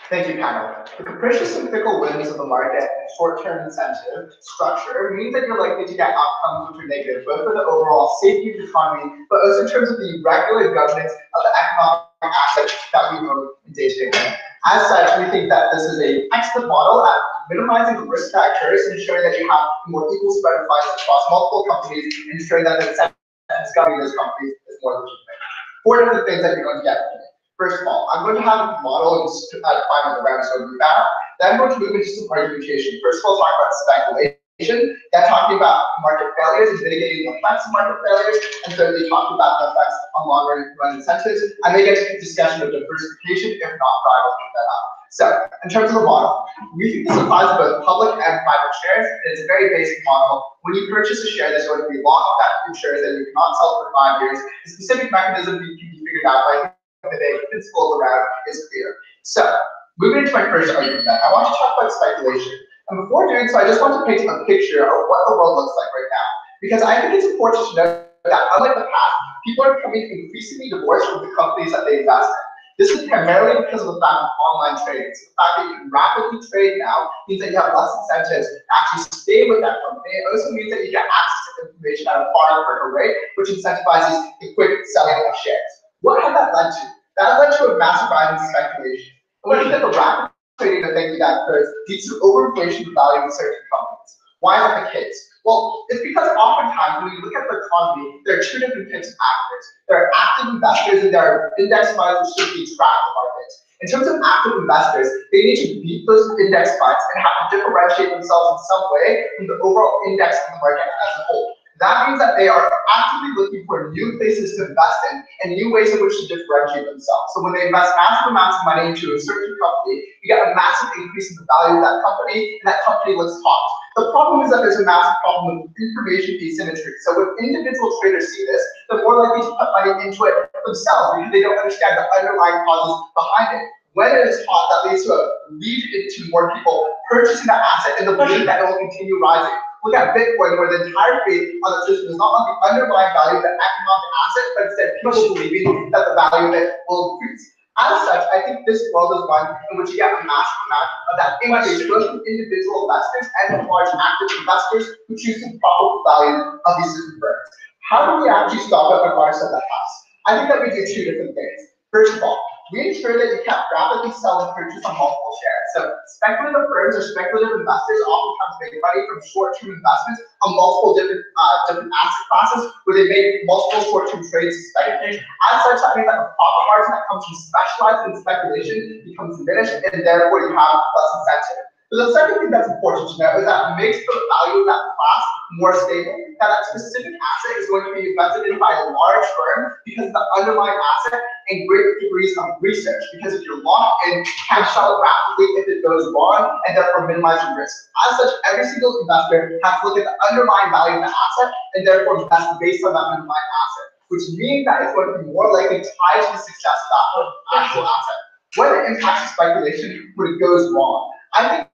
Thank you, panel. The capricious and fickle whims of the market and short-term incentive structure means that you're likely to get outcomes which are negative, both for the overall safety of the economy, but also in terms of the regular governance of the economic assets that we own in day-to-day life. As such, we think that this is a excellent model at minimizing the risk factors and ensuring that you have a more equal spread of finance across multiple companies, and ensuring that the incentives governing those companies is more legitimate. 4 different things that you're going to get from it. First of all, I'm going to have a model and define on the ground so we back. Then I'm going to move into some argumentation. First of all, talk about speculation, then talking about market failures and mitigating the effects of market failures, and thirdly, talking about the effects on long-run incentives. I may get to the discussion of diversification, if not, I will pick that up. So, in terms of the model, we think this applies to both public and private shares. It's a very basic model. When you purchase a share, there's going to be long that ensures that you cannot sell for 5 years. The specific mechanism can be figured out by the principle around is clear. So, moving into my first argument, I want to talk about speculation. And before doing so, I just want to paint a picture of what the world looks like right now. Because I think it's important to know that unlike the past, people are becoming increasingly divorced from the companies that they invest in. This is primarily because of the fact of online trading. So the fact that you can rapidly trade now means that you have less incentives to actually stay with that company. It also means that you get access to information at a far quicker rate, which incentivizes the quick selling of shares. What had that led to? That led to a massive rise in speculation. And when you get the rapid trading that occurs leads to overinflation of value in certain companies. Why is that the case? Well, it's because oftentimes when you look at the economy, there are 2 different types of actors. There are active investors and there are index funds which simply track the markets. In terms of active investors, they need to beat those index funds and have to differentiate themselves in some way from the overall index of the market as a whole. That means that they are actively looking for new places to invest in and new ways in which to differentiate themselves. So when they invest massive amounts of money into a certain company, you get a massive increase in the value of that company, and that company looks hot. The problem is that there's a massive problem with information asymmetry. So when individual traders see this, they're more likely to put money into it themselves because they don't understand the underlying causes behind it. When it is hot, that leads to a lead into more people purchasing that asset in the belief that it will continue rising. Look at Bitcoin, where the entire faith on the system is not on the underlying value of the economic asset, but instead people believing that the value of it will increase. As such, I think this world is one in which you get a massive amount of that increase both from individual investors and from large active investors who choose to profit the value of these different firms. How do we actually stop it when Mars said that house? I think that we do 2 different things. First of all, we ensure that you can't rapidly sell and purchase on multiple shares. So speculative firms or speculative investors oftentimes make money from short-term investments on multiple different asset classes where they make multiple short-term trades to speculate. As such, that means that the profit margin that comes from specializing speculation becomes diminished, and therefore you have less incentive. But the second thing that's important to know is that it makes the value of that class more stable. That specific asset is going to be invested in by a large firm because of the underlying asset and great degrees of research. Because if you're locked in, you can't sell it rapidly if it goes wrong, and therefore minimizing risk. As such, every single investor has to look at the underlying value of the asset and therefore invest based on that underlying asset, which means that it's going to be more likely tied to the success of that actual asset. What impacts speculation when it goes wrong? I think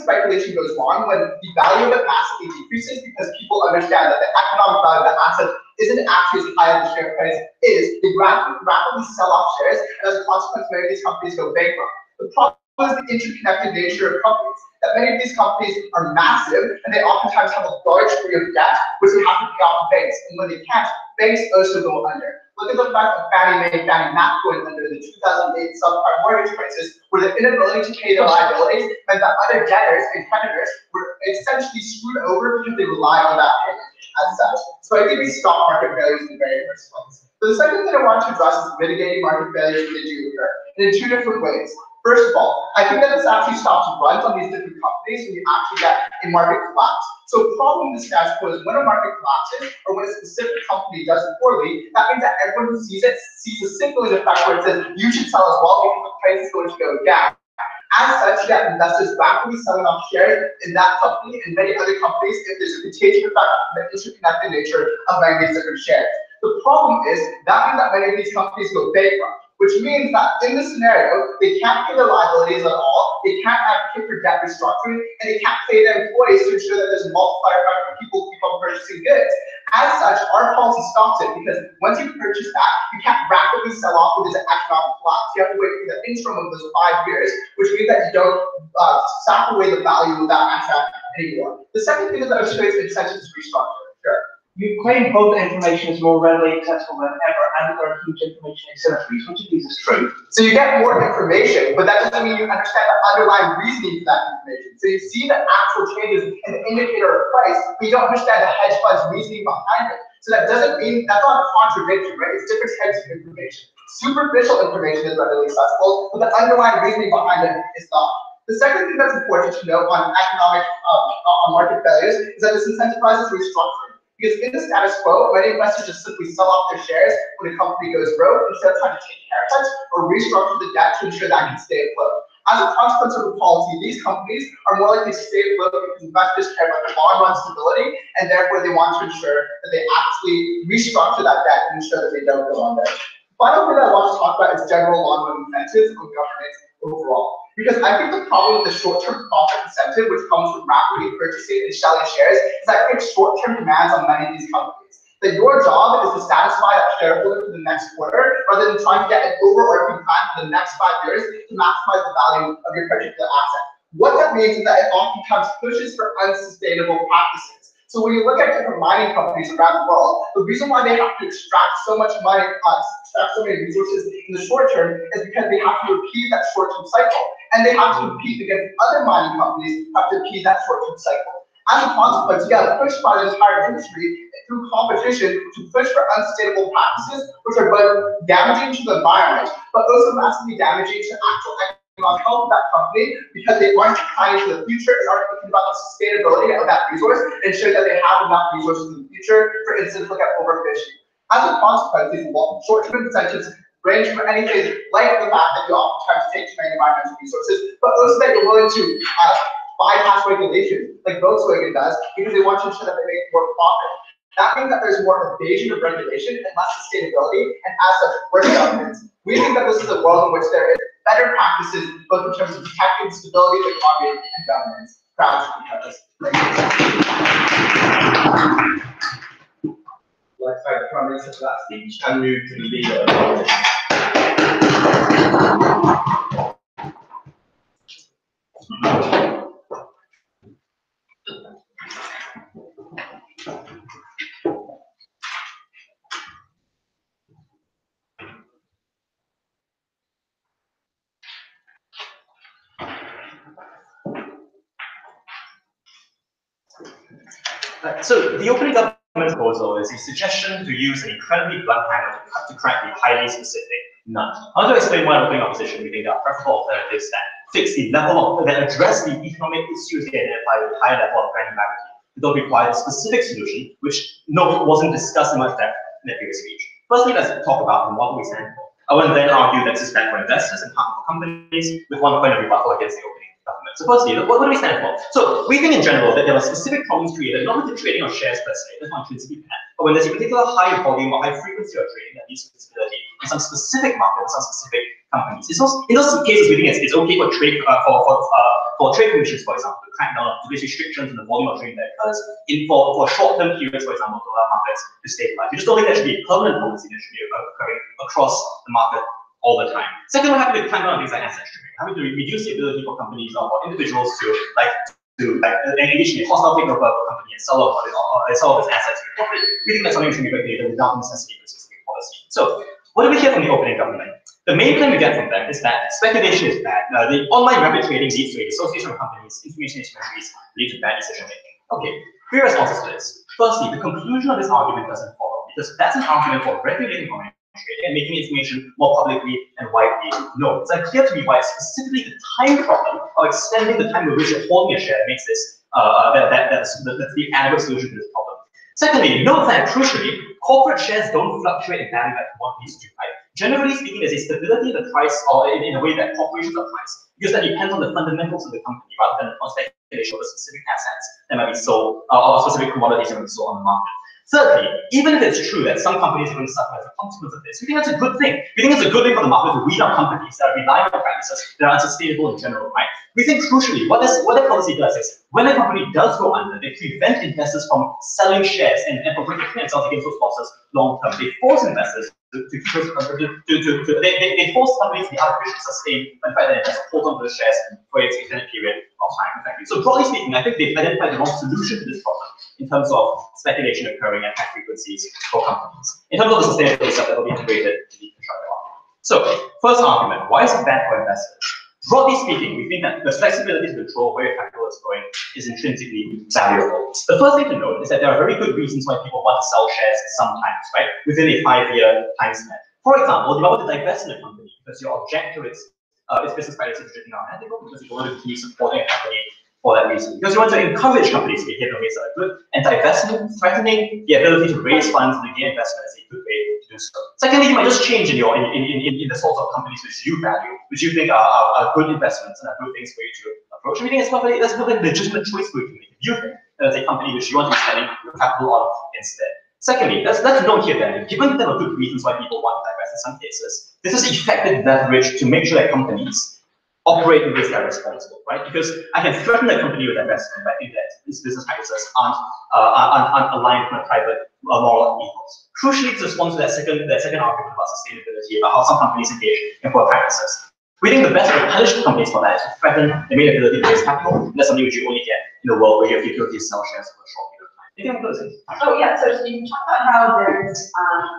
speculation goes wrong when the value of it massively decreases because people understand that the economic value of the asset isn't actually as high as the share price is. They rapidly sell off shares, and as a consequence, many of these companies go bankrupt. The problem is the interconnected nature of companies. That many of these companies are massive, and they oftentimes have a large degree of debt, which they have to pay off to banks. And when they can't, banks also go under. Look at the fact of Fannie Mae and Fannie Mac going under the 2008 subprime mortgage crisis, where the inability to pay their liabilities meant that other debtors and creditors were essentially screwed over because they relied on that payment as such. So I think we stop market failures in the very first place. But the second thing I want to address is mitigating market failures when they do occur, and in 2 different ways. First of all, I think that this actually stops runs on these different companies when you actually get a market collapse. So a problem in this status quo is when a market collapses or when a specific company does poorly, that means that everyone who sees it sees a signaling effect where it says you should sell as well because the price is going to go down. As such, you have investors rapidly selling off shares in that company and many other companies if there's a contagion effect from the interconnected nature of many of these different shares. The problem is that means that many of these companies go bankrupt, which means that in this scenario, they can't pay their liabilities at all, they can't advocate for debt restructuring, and they can't pay their employees to ensure that there's a multiplier effect for people who keep on purchasing goods. As such, our policy stops it because once you purchase that, you can't rapidly sell off with this economic collapse. You have to wait for the interim of those 5 years, which means that you don't sap away the value of that asset anymore. The second thing is that it creates incentives to restructure. Sure. You claim both information is more readily accessible than ever, and there are huge information asymmetries. Which of these is true? So you get more information, but that doesn't mean you understand the underlying reasoning for that information. So you see the actual changes in the indicator of price, but you don't understand the hedge fund's reasoning behind it. So that doesn't mean, that's not contradictory, right? It's different types of information. Superficial information is readily accessible, but the underlying reasoning behind it is not. The second thing that's important to note on economic market failures is that this incentivizes restructuring. Because in the status quo, many investors just simply sell off their shares when a company goes broke instead of trying to take haircuts or restructure the debt to ensure that can stay afloat. As a consequence of the policy, these companies are more likely to stay afloat because investors care about the long-run stability, and therefore they want to ensure that they actually restructure that debt and ensure that they don't go under. The final thing that I want to talk about is general long-run incentives on governance overall. Because I think the problem with the short-term profit incentive, which comes from rapidly purchasing and selling shares, is that it creates short-term demands on many of these companies. That your job is to satisfy that shareholder for the next quarter, rather than trying to get an overarching plan for the next 5 years to maximize the value of your particular asset. What that means is that it oftentimes pushes for unsustainable practices. So when you look at different mining companies around the world, the reason why they have to extract so much money, extract so many resources in the short term is because they have to repeat that short-term cycle. And they have to compete against other mining companies who have to repeat that short-term cycle. As a consequence, you got pushed by the entire industry through competition to push for unsustainable practices, which are both damaging to the environment, but also massively damaging to actual economic health of that company because they aren't planning for the future and aren't thinking about the sustainability of that resource and ensure that they have enough resources in the future. For instance, look at overfishing. As a consequence, these short-term incentives range from anything like the fact that you oftentimes take too many environmental resources, but also that you're willing to bypass regulations like Volkswagen does because they want to ensure that they make more profit. That means that there's more evasion of regulation and less sustainability, and as such, worse governance. We think that this is a world in which there is better practices, both in terms of protecting the stability of the economy and governance. Proud to be this. Let's thank the Prime Minister for that speech and move to the leader of the opposition. So the opening government proposal is a suggestion to use an incredibly blunt hammer to crack the highly specific nut. I want to explain why opening opposition we think there are preferable alternatives that fix the level of, that address the economic issues here identified with high level of granularity. They don't require a specific solution, which wasn't discussed in much depth in the previous speech. Firstly, let's talk about what we stand for. I will then argue that this is bad for investors and harmful companies with one point of rebuttal against the opening government. So firstly, what do we stand for? So we think in general that there are specific problems created, not with the trading of shares per se, that's not intrinsically bad, but when there's a particular high volume or high frequency of trading that leads to visibility in some specific markets, some specific companies. In those cases, we think it's okay for trade for trade commissions, for example, to crack down on place restrictions on the volume of trading that occurs for short-term periods, for example, to allow markets to stabilize. We just don't think there should be a permanent policy that should be occurring across the market all the time. Second, we're happy to clamp down on things like asset stripping. Happy to reduce the ability for companies or individuals to engage in a hostile takeover of a company and sell off its assets for profit. We think that's something that should be regulated without necessity for specific policy. So, what do we hear from the opening government? The main claim we get from them is that speculation is bad. The online rapid trading leads to a dissociation of companies, information asymmetries lead to bad decision making. Okay, three responses to this. Firstly, the conclusion of this argument doesn't follow because that's an argument for regulating online trading and making information more publicly and widely known. It's unclear to me why specifically the time problem of extending the time with which you're holding a share makes this that's the adequate solution to this problem. Secondly, note that crucially, corporate shares don't fluctuate in value like commodities do, right? Generally speaking, there's a stability in the price, or in a way that corporations are priced, because that depends on the fundamentals of the company rather than on speculation of the specific assets that might be sold, or specific commodities that might be sold on the market. Thirdly, even if it's true that some companies are going to suffer as a consequence of this, we think that's a good thing. We think it's a good thing for the market to weed out companies that are relying on practices that are unsustainable in general, right? We think crucially, what that policy does is when a company does go under, they prevent investors from selling shares and from protecting themselves against those losses long term. They force investors they force companies to be artificially sustained by the fact that investors hold on to the shares for an extended period of time. So broadly speaking, I think they've identified the wrong solution to this problem in terms of speculation occurring at high frequencies for companies. In terms of the sustainability stuff that will be integrated in the constructive argument. So, first argument, why is it bad for investors? Broadly speaking, we think that the flexibility to control where your capital is going is intrinsically valuable. The first thing to note is that there are very good reasons why people want to sell shares sometimes, right? Within a 5-year time span. For example, you want to divest in a company because your objective is its business practices are unethical, because you want to continue supporting a company for that reason. Because you want to encourage companies to behave in ways that are good, and divestment, threatening the ability to raise funds and gain investment is a good way to do so. Secondly, you might just change in the sorts of companies which you value, which you think are good investments and are good things for you to approach. And we think that's a legitimate choice for you to make. If you think there's a company which you want to be spending your capital on instead. Secondly, let's note here that given that there are good reasons why people want to divest in some cases, this is effective leverage to make sure that companies operate in ways that are responsible, right? Because I can threaten a company with investment if I think that its business practices aren't aligned with my private moral ethos. Crucially, to respond to that second argument about sustainability, about how some companies engage in poor practices, we think the best way to punish companies for that is to threaten their main ability to raise capital. And that's something which you only get in a world where you have the ability to sell shares for a short period of time. Anything else? Oh yeah, so you talk about how there's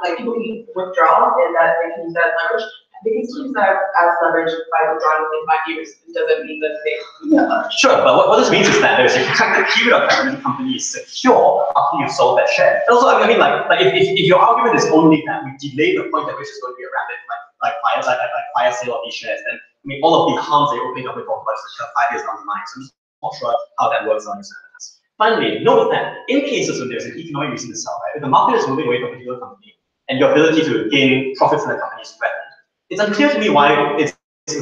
like people can withdraw and that they can use that as leverage. They can use that as leverage by withdrawing within 5 years. It doesn't mean that they use that leverage. Sure, but what this means is that there's a protracted period of time when the company is secure after you've sold that share. And also, I mean, like if your argument is only that we delay the point at which it's going to be a rapid fire sale of these shares, then I mean all of the harms they open up with for 5 years down the line. So I'm just not sure how that works on your side. Finally, note that in cases when there's an economic reason to sell, right, if the market is moving away from a particular company and your ability to gain profits in that company is threatened, it's unclear to me why it's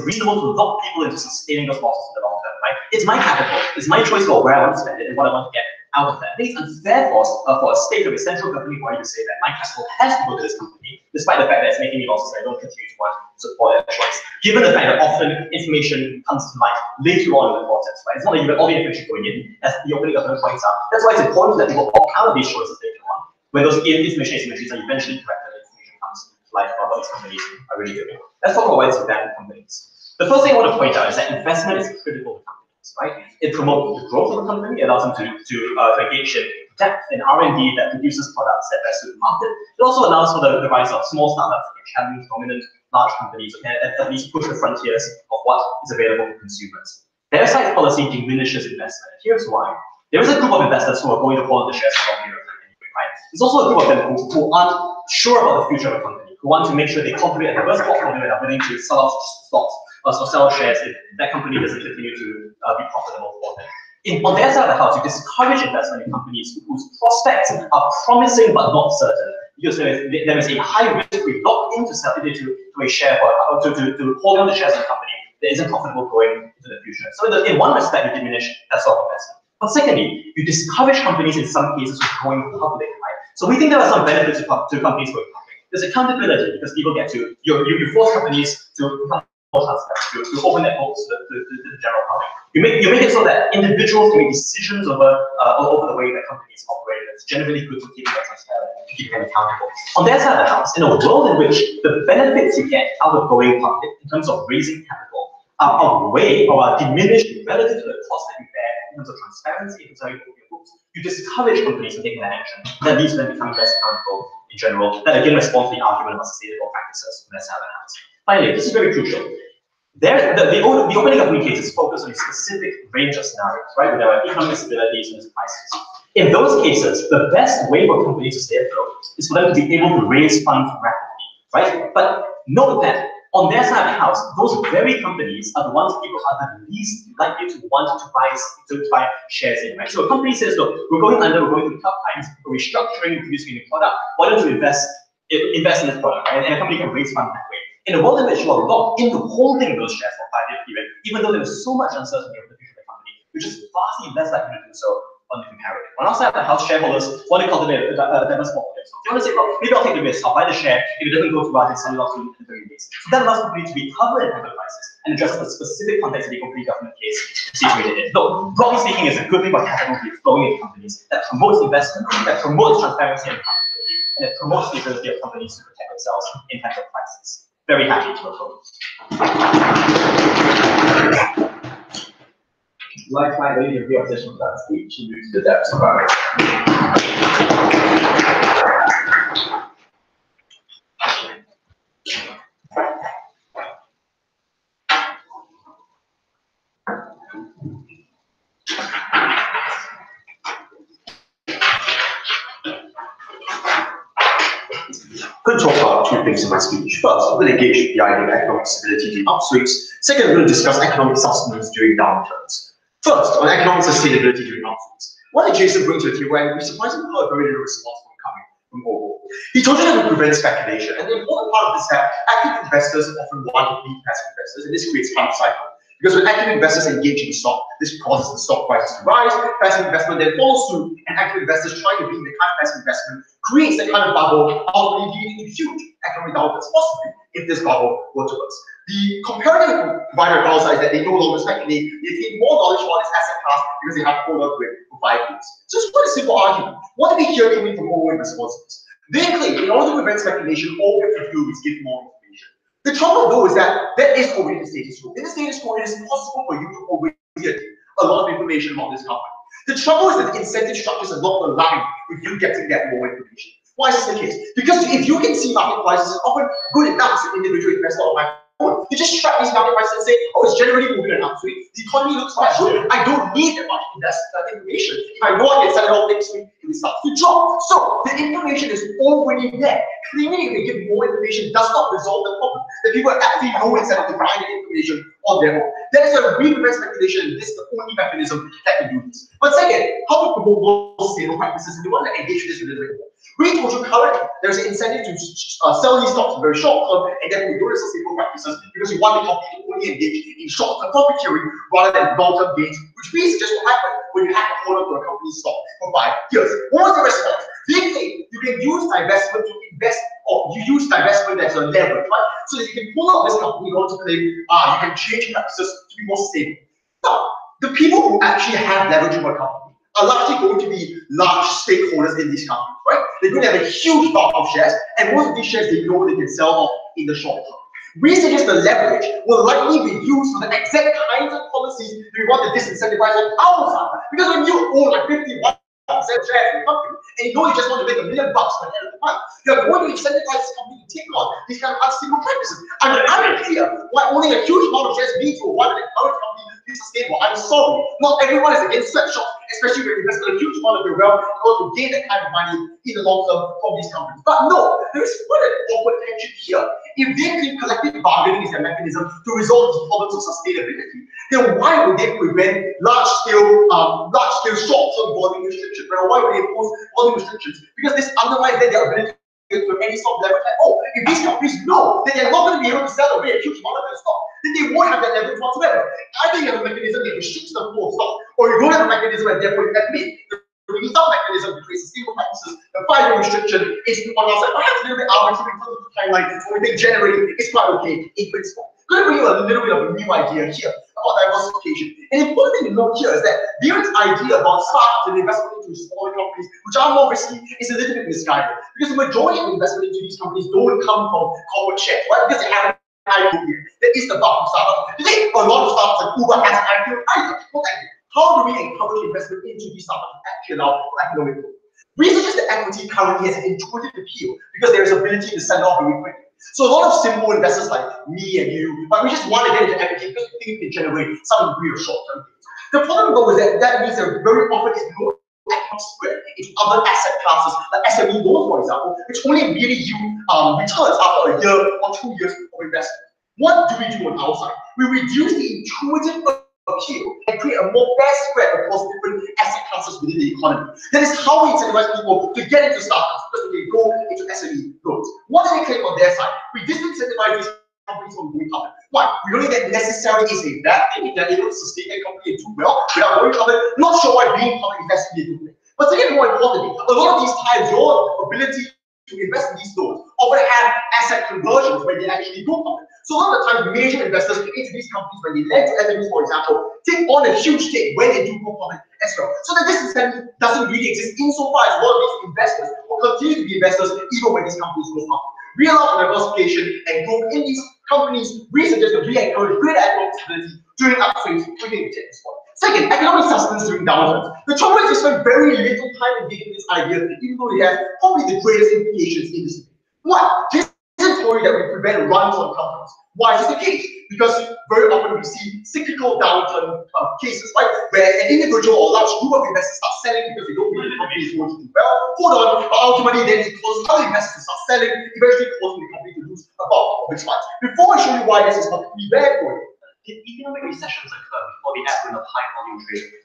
reasonable to lock people into sustaining those losses in the long term, right? It's my capital, it's my choice for where I want to spend it and what I want to get out of that. I think it's unfair for a state of a central governing body to say that my capital has to go to this company, despite the fact that it's making me losses and I don't continue to want to support that choice. Given the fact that often information comes to light later on in the process, right? It's not like you get all the information going in, as the opening government points out. That's why it's important that people opt out of these choices later on, when those information asymmetries are eventually corrected. Like what these companies are really doing. Let's talk about why it's bad companies. The first thing I want to point out is that investment is critical to companies, right? It promotes the growth of a company, it allows them to engage in depth in R&D that produces products that best suit the market. It also allows for the rise of small startups that can challenge dominant large companies, or can at least push the frontiers of what is available for consumers. Their side policy diminishes investment. Here's why. There is a group of investors who are going to hold the shares for a long period of time anyway, right? There's also a group of them who aren't sure about the future of a company, who want to make sure they cultivate a diverse portfolio and are willing to sell off stocks or sell shares if that company doesn't continue to be profitable for them. On their side of the house, you discourage investment in companies whose prospects are promising but not certain, because there is a high risk we lock into a share to hold on to shares in a company that isn't profitable going into the future. So in one respect, you diminish that sort of investment. But secondly, you discourage companies in some cases from going public, right? So we think there are some benefits to companies going public. There's accountability because people get to, you force companies to become more transparent, to open their books to the general public. You make it so that individuals can make decisions over the way that companies operate. It's generally good to keep them transparent, to keep them accountable. On their side of the house, in a world in which the benefits you get out of going public in terms of raising capital are outweighed or are diminished relative to the cost that you bear in terms of transparency, in terms of your books, you discourage companies from taking that action. That leads them becoming less accountable in general. That again responds to the argument about sustainable practices on their side of the house. Finally, this is very crucial. The opening of new cases focus on a specific range of scenarios, right? Where there are economic stabilities and crises. In those cases, the best way for companies to stay afloat is for them to be able to raise funds rapidly, right? But note that on their side of the house, those very companies are the ones people are the least likely to want to buy shares in, right? So a company says, look, we're going under, we're going through tough times, we're restructuring, producing a new product, why don't you invest in this product, right? And a company can raise funds that way. In a world in which you are locked into holding those shares for a 5-year period, even though there is so much uncertainty over the future of the company, which is vastly less likely to do so on the comparative. On our side of the house, shareholders want to cultivate a diverse portfolio. So they want to say, well, maybe I'll take the risk, I'll buy the share, if it doesn't go too well, I can sell it off in 30 days. So that allows companies to be covered in time of crisis, and addresses the specific context of the company government case situated in. Look, broadly speaking, it's a good thing about capital flowing into companies that promotes investment, that promotes transparency and accountability, and it promotes the ability of companies to protect themselves in times of crisis. Very happy to oppose. Like my leader of the opposition for that speech, he moves to the depths of our I'm going to talk about two things in my speech. First, I'm going to engage the idea of economic stability during upswings. Second, I'm going to discuss economic sustenance during downturns. First, on economic sustainability during upswings. What did Jason bring to the table? And we surprisingly got a very little response coming from overall. He told you that it prevents speculation. And the important part of this is that active investors often want to beat passive investors, and this creates fund cycle. Because when active investors engage in the stock, this causes the stock prices to rise, passive investment then follows suit, and active investors trying to beat the kind of passive investment creates the kind of bubble, ultimately leading to huge economic downturns, possibly if this bubble were to burst. The comparative provider downside is that they no longer speculate, they gain more knowledge about this asset class because they have hold on to it for 5 years. So it's quite a simple argument. What do we hear coming from all in response to this? They claim in order to prevent speculation, all we have to do is give more information. The trouble though is that there is already the status quo. In the status quo, it is possible for you to already get a lot of information about this company. The trouble is that the incentive structures are not aligned with you getting that more information. Why is this the case? Because if you can see market prices, it's often good enough as an individual investor on my own. You just track these market prices and say, oh, it's generally moving an upswing. The economy looks quite good. I don't need that much information. If I know I can sell it all next week, it will start to drop. So the information is already there. Claiming if they give more information does not resolve the problem. The people actually know instead of to find the information on their own. There is a real speculation, and this is the only mechanism that can do this. But second, how to promote more stable practices, and we want to engage with this a little bit more. We told you currently there's an incentive to sell these stocks very short term, and then we don't stable practices because we want the company to only engage in short term profit sharing rather than long term gains, which basically just what happened when you have to hold on to a company's stock for 5 years. What was the response? They claim you can use divestment to invest, or you use divestment as a leverage, right? So that you can pull out this company in order to claim you can change practices to be more stable. Now, the people who actually have leverage in a company are largely going to be large stakeholders in these companies, right? They're going to have a huge bulk of shares, and most of these shares they know they can sell off in the short term. We suggest the leverage will likely be used for the exact kinds of policies we want to disincentivize on our side. Because when you own like 51% shares in the company, and you know you just want to make $1 million by the end of the month, you're going to incentivize this company to take on these kind of unstable practices. And I'm clear why owning a huge amount of shares means for one that encourage company to be sustainable. I'm sorry, not everyone is against sweatshops, especially when you invest a huge amount of your wealth in order to gain that kind of money in the long term from these companies. But no, there is quite an awkward tension here. If they think collective bargaining is a mechanism to resolve these problems of sustainability, then why would they prevent large-scale short-term volume restrictions? Right? Why would they impose volume restrictions? Because this undermines their ability to any sort of leverage at all. If these companies know that they're not going to be able to sell away a huge amount of their stock, then they won't have that leverage whatsoever. Either you have a mechanism that restricts the flow of stock, or you don't have a mechanism and therefore you admit the result mechanism to create sustainable practices. The 5-year restriction is on our side, perhaps a little bit arbitrary in terms of the timeline, so we think generally it's quite okay in principle. I'm going to bring you a little bit of a new idea here about diversification. An important thing to note here is that Darion's idea about SPACs and investment into smaller companies, which are more risky, is a little bit misguided. Because the majority of investment into these companies don't come from corporate shares, right? Because they haven't IPO yet. That is the bulk of startups. You think a lot of startups like Uber has an IPO? Not actually. How do we encourage investment into these startups to actually allow for economic growth? We suggest that equity currently has an intuitive appeal because there is ability to sell off very quickly. So a lot of simple investors like me and you, but we just want to get into equity because we think it can generate some degree of short-term gains. The problem though is that means that very often is no economic spread into other asset classes like SME loans, for example, which only really yield returns after a year or 2 years of investment. What do we do on our side? We reduce the intuitive appeal and create a more fair spread across different asset classes within the economy. That is how we incentivize people to get into startups because they go into SME loans. What do they claim on their side? We disincentivize these companies from going public. Why? We don't think that necessarily is a bad thing if they're able to sustain a company and do well without going public. Not sure why being public is necessarily a good thing. But second, more importantly, a lot of these times your ability to invest in these loans often have asset conversions when they actually go public. So a lot of the time, major investors into these companies, when they lend to SMEs, for example, take on a huge stake when they do go public as well. So that this incentive doesn't really exist insofar as a lot of these investors will continue to be investors even when these companies go public. We allow for diversification and growth in these companies. We suggest that we encourage greater economic stability during upswings. We can take this one. Second, economic sustenance during downturns. The trouble is, we spend very little time in digging this idea, even though it has probably the greatest implications in this debate. One, this isn't worry that we prevent runs on companies. Why is this the case? Because very often we see cyclical downturn cases, right? Where an individual or large group of investors start selling because they don't believe the company is going to do well. Hold on, but ultimately then it causes other investors to start selling, eventually causing the company to lose a bulk of its funds. Before I show you why this is particularly bad for you, Did economic recessions occur before the advent of high volume trading?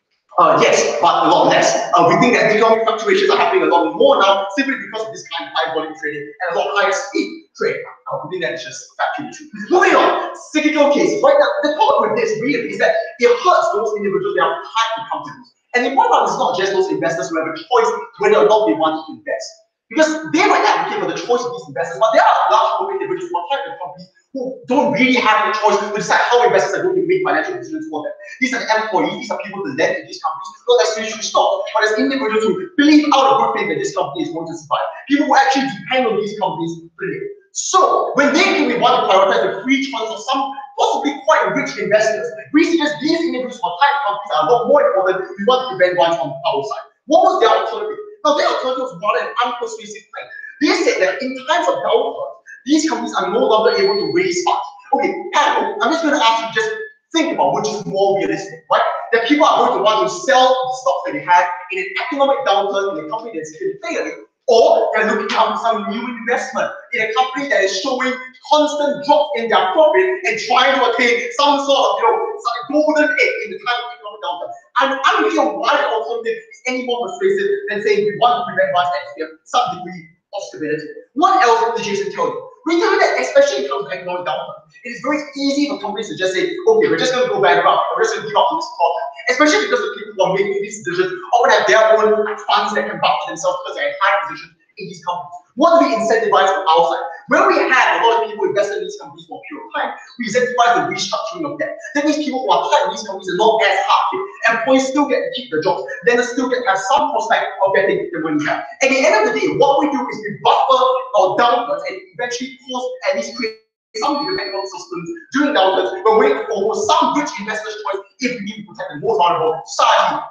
yes, but a lot less. We think that economic fluctuations are happening a lot more now simply because of this kind of high volume trading and a lot higher speed trading. We think that's just factually true. Moving on, cyclical cases. Right now, the problem with this really is that it hurts those individuals that are tied to companies. And the important part is not just those investors who have a choice whether or not they want to invest. Because they might advocate for the choice of these investors, but there are large group of individuals who are tied to companies who don't really have the choice to decide how investors are going to make financial decisions for them. These are the employees, these are people who lend to these companies, not necessarily should stop, but as individuals who believe out of good faith that this company is going to survive. People who actually depend on these companies to live. So, when they think we want to prioritize the free choice of some possibly quite rich investors, we suggest these individuals who are tied to companies are a lot more important. We want to prevent ones on our side. What was their alternative? Now, their alternative was rather an unpersuasive thing. They said that in times of downturn, these companies are no longer able to raise funds. Okay, panel, I'm just going to ask you to just think about which is more realistic, right? That people are going to want to sell the stocks that they have in an economic downturn in a company that's been failing, or they're looking out for some new investment in a company that is showing constant drops in their profit and trying to attain some sort of, some golden egg in the time of economic downturn. I'm unsure why the alternative is any more persuasive than saying we want to prevent vice next year, some degree of stability. What else did Jason tell you? We tell you that, especially in terms of economic downturn, it is very easy for companies to just say, okay, we're just going to go bankrupt, we're just going to give up on this product. Especially because the people who are making these decisions often have their own funds that can vouch for themselves because they're in high positions in these companies. What do we incentivize from outside? When we had a lot of people invested in these companies for a period of time, we incentivize the restructuring of debt. That means people who are tied in these companies are not as hard hit. Employees still get to keep their jobs. Lenders still get to have some prospect of getting the money back. At the end of the day, what we do is we buffer our downturns and eventually cause at least create some degree of economic systems during downturns, but we offer some rich investors' choice if we need to protect the most vulnerable society.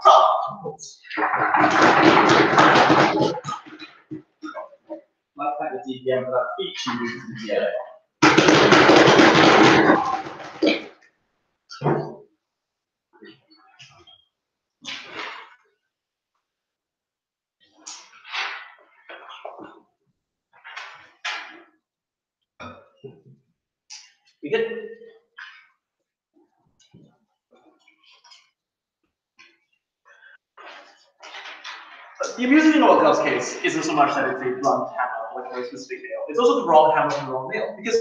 Let's have the DPM for that each use the We good? The amusing thing about Gov's case isn't so much that it's a blunt hammer or a very specific nail. It's also the wrong hammer and the wrong nail. Because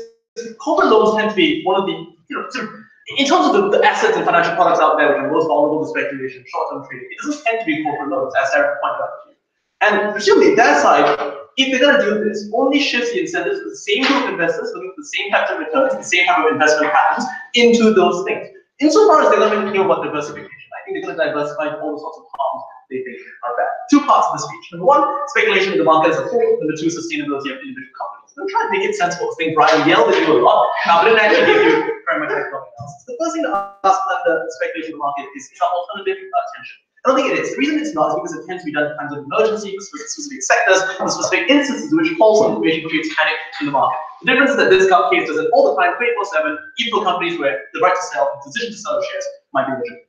corporate loans tend to be one of the, in terms of the assets and financial products out there which are most vulnerable to speculation, short-term trading, it doesn't tend to be corporate loans, as Darion pointed out to you. And presumably that side, if they're going to do this, only shifts the incentives for the same group of investors looking for the same types of returns, the same type of investment patterns into those things. Insofar as they're going to think about diversification, I think they're going to diversify into all sorts of harms they think are bad. Two parts of the speech. Number one, speculation in the market as a whole. Number two, sustainability of individual companies. I'm trying to make it sensible. I think Bryan yelled at you a lot, but didn't actually give you very much economic analysis. The first thing to ask under speculation in the market is our alternative attention. I don't think it is. The reason it's not is because it tends to be done in times of emergency, for specific sectors, for specific instances in which false information creates panic in the market. The difference is that this case does it all the time, 24/7, even for companies where the right to sell and the decision to sell the shares might be legitimate.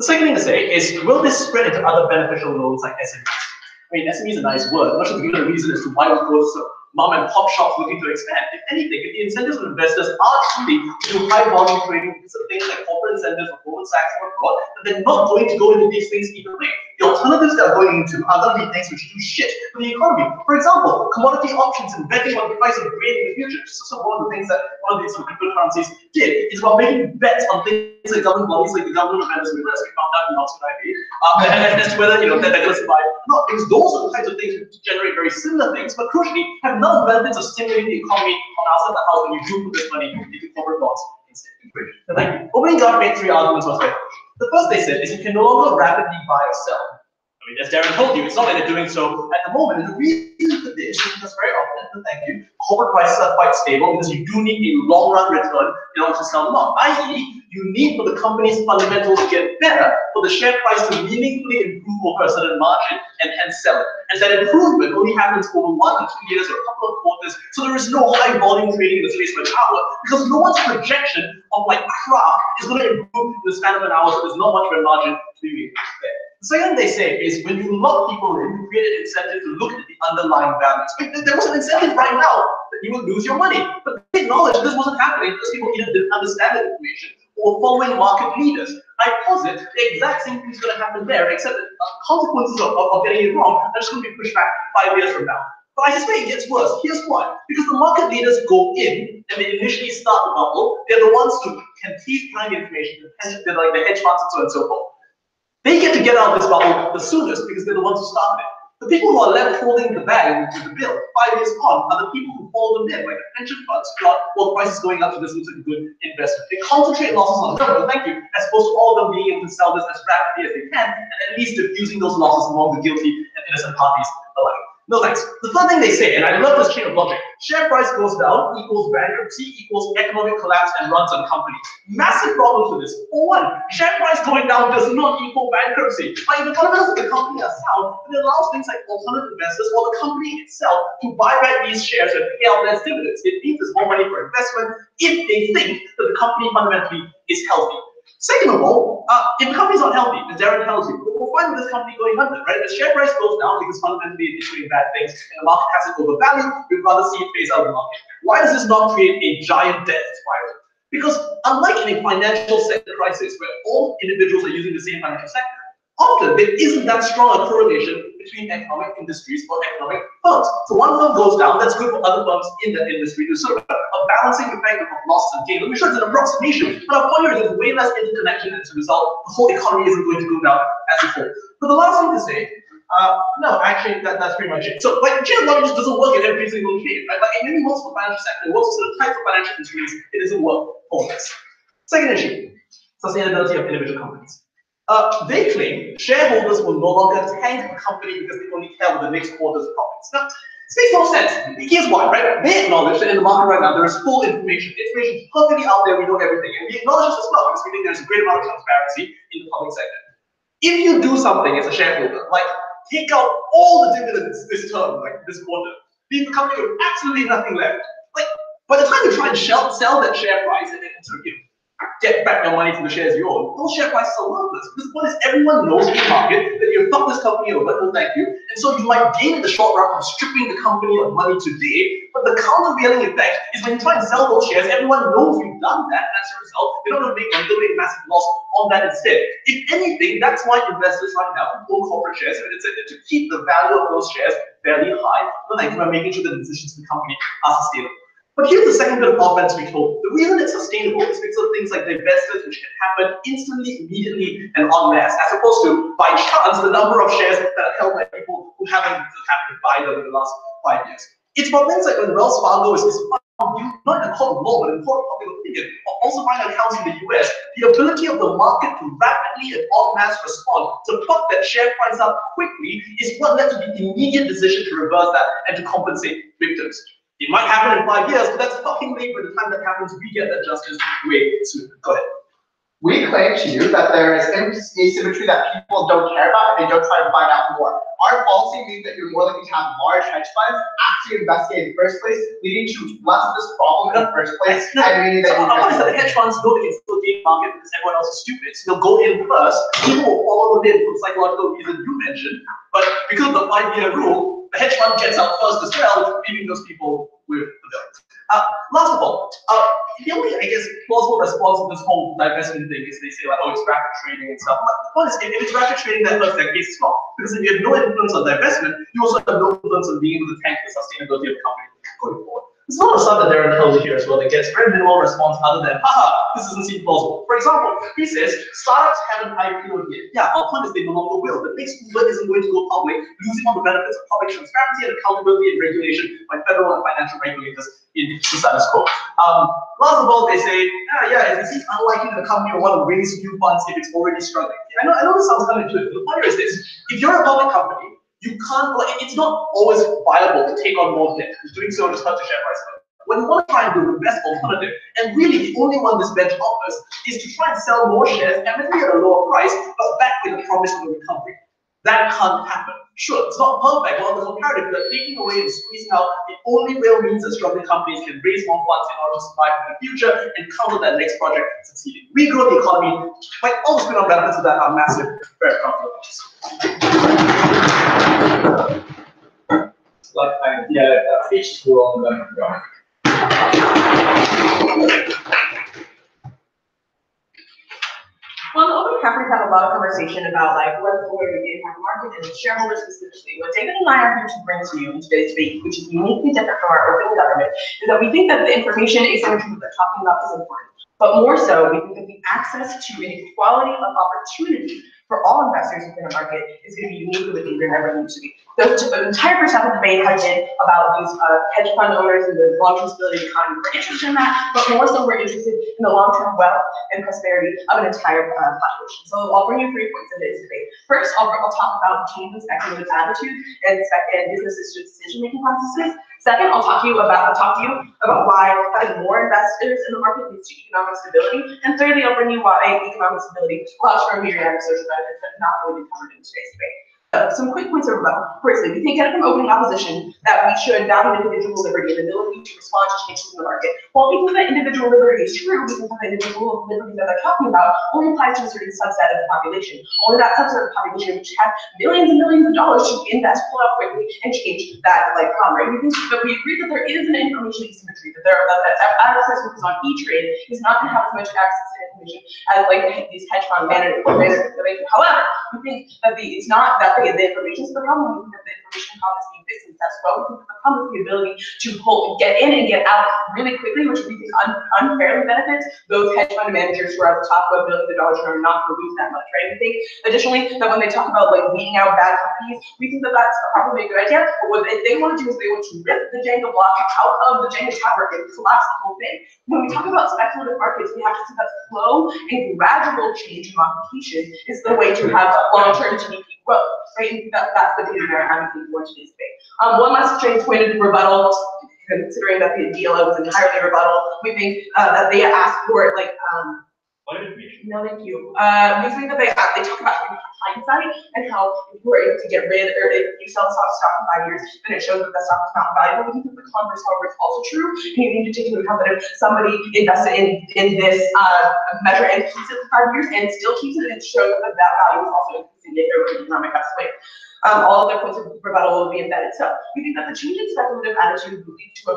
The second thing to say is, will this spread into other beneficial loans like SMEs? I mean, SME is a nice word. I'm not sure to give you a reason as to why we go to mom and pop shops looking to expand. If anything, if the incentives of investors are truly to do high volume trading, because of things like corporate incentives or Goldman Sachs or abroad, then they're not going to go into these things either way. The alternatives that are going into are going to be things which do shit for the economy. For example, commodity options and betting on the price of grain in the future. This is also one of the things that one of these cryptocurrencies did. It's about making bets on things like government bodies, like the government of Venezuela, as we found out in Oxford IB, and as to whether that they're going to survive. Not things. Those are the kinds of things which generate very similar things, but crucially have none of the benefits of stimulating the economy on outside the house when you do put this money into corporate bonds instead. So thank you. Opening guard made 3 arguments on it. The first they said is you can no longer rapidly buy or sell. I mean, as Darion told you, it's not like they're doing so at the moment. And the reason for this is because very often, thank you, corporate prices are quite stable because you do need a long-run return in order to sell them off. I.e., you need for the company's fundamentals to get better for the share price to meaningfully improve over a certain margin and hence sell it. And that improvement only happens over 1 to 2 years or a couple of quarters, so there is no high volume trading in the space of an hour because no one's projection of like craft is going to improve in the span of an hour, so there's not much of a margin to be there. The second they say is when you lock people in, you create an incentive to look at the underlying values. There was an incentive right now that you will lose your money, but they acknowledge this wasn't happening because people either didn't understand the information or following market leaders. I posit the exact same thing's going to happen there, except that consequences of getting it wrong are just going to be pushed back 5 years from now. But I suspect it gets worse. Here's why. Because the market leaders go in and they initially start the bubble. They're the ones who can tease behind the information. They're like the hedge funds and so on and so forth. They get to get out of this bubble the soonest because they're the ones who started it. The people who are left holding the bag with the bill 5 years on are the people who follow them in, like the pension funds, who are, well, the price is going up, so this looks like a good investment. They concentrate losses on them, but thank you, as opposed to all of them being able to sell this as rapidly as they can, and at least diffusing those losses among the guilty and innocent parties alike. No thanks. The third thing they say, and I love this chain of logic, share price goes down equals bankruptcy equals economic collapse and runs on companies. Massive problems with this. For one, share price going down does not equal bankruptcy. Like the fundamentals of the company are sound, but it allows things like alternative investors or the company itself to buy back these shares and pay out less dividends. It means there's more money for investment if they think that the company fundamentally is healthy. Second of all, if the company's not healthy, as Darion tells you, we'll find this company going under, right? The share price goes down because fundamentally it's doing bad things and the market has it overvalued, we'd rather see it phase out of the market. Why does this not create a giant debt spiral? Because unlike in a financial sector crisis where all individuals are using the same financial sector, often there isn't that strong a correlation between economic industries or economic firms. So one firm goes down, that's good for other firms in that industry. There's sort of a balancing effect of losses and gains. I'm sure it's an approximation, but our point here is there's way less interconnection, and as a result, the whole economy isn't going to go down as a whole. But the last thing to say, no, actually, that's pretty much it. So, like, chain of logic just doesn't work in every single case, right? Like, it maybe works for financial sector, it works for certain types of financial instruments, it doesn't work for this. Second issue, sustainability of individual companies. They claim shareholders will no longer tank the company because they only care about the next quarter's profits. Now, this makes no sense. Here's why, right? They acknowledge that in the market right now there is full information. Information is perfectly out there, we know everything. And we acknowledge this as well because we think there's a great amount of transparency in the public sector. If you do something as a shareholder, like take out all the dividends this term, like this quarter, leave the company with absolutely nothing left. Like, by the time you try and sell that share price and then sort of, get back your money from the shares you own, those share prices are worthless. Because what is everyone knows in the market that you've fucked this company over, no thank you. And so you might gain in the short run from stripping the company of money today, but the countervailing effect is when you try and sell those shares, everyone knows you've done that, and as a result, they don't make money, they'll make a massive loss on that instead. If anything, that's why investors right now own corporate shares have an incentive to keep the value of those shares fairly high, no thank you, by making sure that the decisions of the company are sustainable. But here's the second bit of offense we told. The reason it's sustainable is because of things like the investors, which can happen instantly, immediately, and en masse, as opposed to, by chance, the number of shares that are held by people who haven't happened to buy them in the last 5 years. It's about things like when Wells Fargo is found, not in a court of law, but in court of public opinion, or also buying accounts in the US, the ability of the market to rapidly and en masse respond to fuck that share price up quickly is what led to the immediate decision to reverse that and to compensate victims. It might happen in 5 years, but that's fucking late. By the time that happens, we get that justice way sooner. Go ahead. We claim to you that there is asymmetry that people don't care about and they don't try to find out more. Our policy means that you're more likely to have large hedge funds actually investigate in the first place, leading to less of this problem in the first place. And meaning that the hedge funds know they can still gain market because everyone else is stupid. So they'll go in first. People will follow them in for the psychological reason you mentioned. But because of the 5-year rule, the hedge fund gets out first as well, leaving those people with the bill. Last of all, the only, I guess, plausible response to this whole divestment thing is they say like, oh, it's rapid trading and stuff. But if it's rapid trading, that hurts their case as well. Because if you have no influence on divestment, you also have no influence on being able to tank the sustainability of the company going forward. There's a lot of stuff that Darion tells you here as well that gets very minimal response other than, haha, this doesn't seem plausible. For example, he says, startups haven't IPO'd yet. Yeah, our point is they no longer will. The big Uber isn't going to go public, losing all the benefits of public transparency and accountability and regulation by federal and financial regulators in the status quo. Last of all, they say, yeah, it seems unlikely that the company will want to raise new funds if it's already struggling. I know this sounds counterintuitive, but the point is this: if you're a public company, you can't, it's not always viable to take on more debt, because doing so just hurts the share price. When you want to try and do the best alternative, and really the only one this bench offers, is to try and sell more shares, admittedly at a lower price, but back with the promise of a recovery. That can't happen. Sure, it's not perfect, but on the comparative, you're taking away and squeezing out the only real means that struggling companies can raise more funds in order to survive in the future and counter that next project succeeding. Regrow the economy, like all the spin-off benefits of that are massive, very profitable. Like, yeah, features were on the Well, the open companies have a lot of conversation about like what's the way we impact the market and shareholders specifically. What David and I are here to bring to you in today's debate, which is uniquely different from our open government, is that we think that the information asymmetry that they're talking about is important. But more so, we think that the access to an equality of opportunity for all investors within a market is going to be uniquely with David and ever need to be. The entire first half of the debate has been about these hedge fund owners and the long-term stability of the economy. We're interested in that, but more so we're interested in the long-term wealth and prosperity of an entire population. So I'll bring you 3 points in today's debate. First, I'll talk about changes in speculative attitude and businesses to decision-making processes. Second, I'll talk to you about why having more investors in the market leads to economic stability. And thirdly, I'll bring you why economic stability allows for a myriad of social benefits that have not really been covered in today's debate. Some quick points of rebuttal. Firstly, we can get it from opening opposition that we should value individual liberty and ability to respond to changes in the market. While we think that individual liberty is true, we think that the individual liberty that they're talking about only applies to a certain subset of the population. Only that subset of the population which have millions and millions of dollars to invest, pull out quickly, and change that problem. Right? We think that we agree that there is an information asymmetry, that that person who's on E-Trade is not going to have as much access to information as like these hedge fund managers. However, we think that it's not that the information is the problem. We think that the information problem is being fixed in steps. Well, we think that the problem is the ability to get in and get out really quickly, which we think unfairly benefits those hedge fund managers who are at the top of billions of dollars and are not going to lose that much, right? We think additionally that when they talk about like weeding out bad companies, we think that that's probably a good idea. But what they want to do is they want to rip the Jenga block out of the Jenga tower and collapse the whole thing. When we talk about speculative markets, we have to see that slow and gradual change in modification is the way to have long-term GDP growth, right? That's the data that I'm looking for today's debate. One last strange point of rebuttal, considering that the DLO was entirely rebuttal, we think that they asked for like no, thank you. We think that they talk about hindsight and how if you were able to get rid, or if you sell the stock in 5 years, then it shows that the stock is not valuable. We think that the converse, however, is also true. And you need to take into account that if somebody invested in this measure and keeps it for 5 years and still keeps it, it shows that that value is also increasing in their economic estimate. All of their points of rebuttal will be embedded. So we think that the change in speculative attitude will lead to a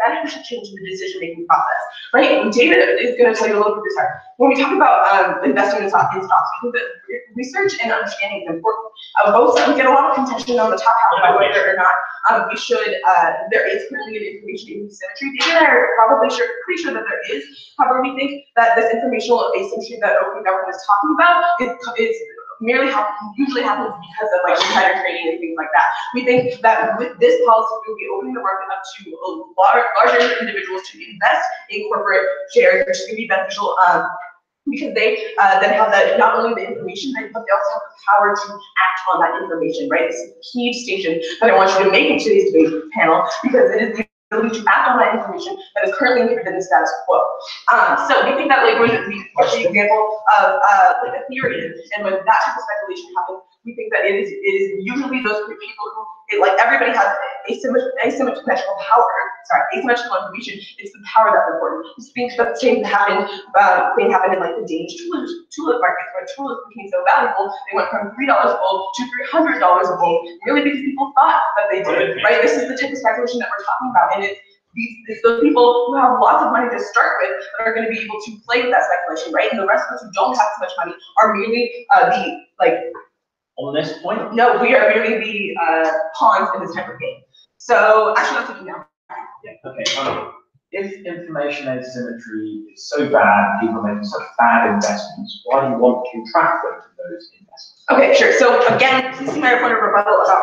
beneficial change in the decision-making process, right? David is going to tell you a little bit this. When we talk about investing in stocks, we think that research and understanding is important. Both we get a lot of contention on the top half about whether or not we should. There is currently an information asymmetry. David and I are probably pretty sure that there is. However, we think that this informational asymmetry that open government is talking about is usually happens because of like insider trading and things like that. We think that with this policy, we will be opening the market up to larger individuals to invest in corporate shares, which is going to be beneficial because they then have not only the information, but they also have the power to act on that information, right? This is a key distinction that I want you to make in today's debate panel, because it is the ability to act on that information that is currently within the status quo. So we think that like when we watch the example of like Ethereum, and when that type of speculation happens, we think that it is usually those people who everybody has asymmetrical power. Asymmetrical information. It's the power that's important. We think that the same thing happened in like the Danish tulip market, where tulips became so valuable, they went from $3 a bulb to $300 a bulb, really because people thought that they did, right? This is the type of speculation that we're talking about, and those people who have lots of money to start with that are going to be able to play with that speculation, right? And the rest of us who don't have as much money are merely On this point? no, we are merely the pawns in this type of game. So actually, I'll take you now. Yeah, okay. If information asymmetry is so bad, people are making such bad investments, why do you want to track them to those investments? Okay, sure. So again, please see my point of rebuttal about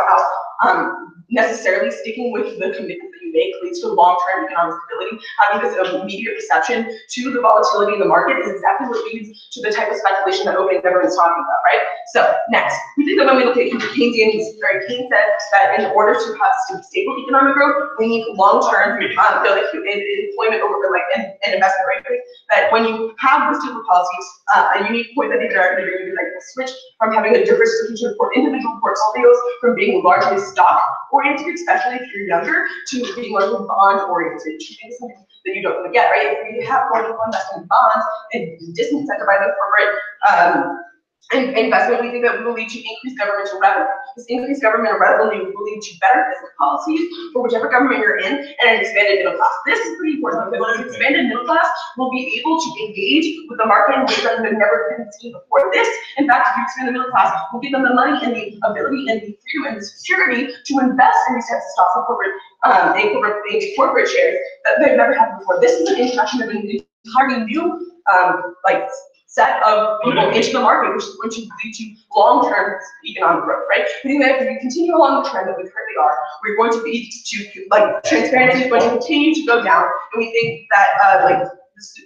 how necessarily sticking with the commitment that you make leads to long-term economic stability. Having this immediate perception to the volatility in the market is exactly what leads to the type of speculation that opening government is talking about, right? So next, we think that when we look at Keynesian history, Keynes said that in order to have stable economic growth, we need long-term employment over and investment rate. That when you have this type of policies, a unique point that they are going to like switch from having a diversification for individual portfolios from being largely stock-oriented, especially if you're younger, to being largely bond-oriented, which is something that you don't want to get, right? If you have more people investing in bonds and disincentivize the corporate investment, we think that will lead to increased governmental revenue. This increased governmental revenue will lead to better fiscal policies for whichever government you're in and an expanded middle class. This is pretty important because an expanded middle class will be able to engage with the market in ways that they've never been seen before. This, in fact, if you expand the middle class, will give them the money and the ability and the freedom and the security to invest in these types of stocks and corporate shares that they've never had before. This is an introduction of an entirely new set of people into the market, which is going to lead to long-term economic growth, right? We think that if we continue along the trend that we currently are, we're going to be transparency is going to continue to go down, and we think that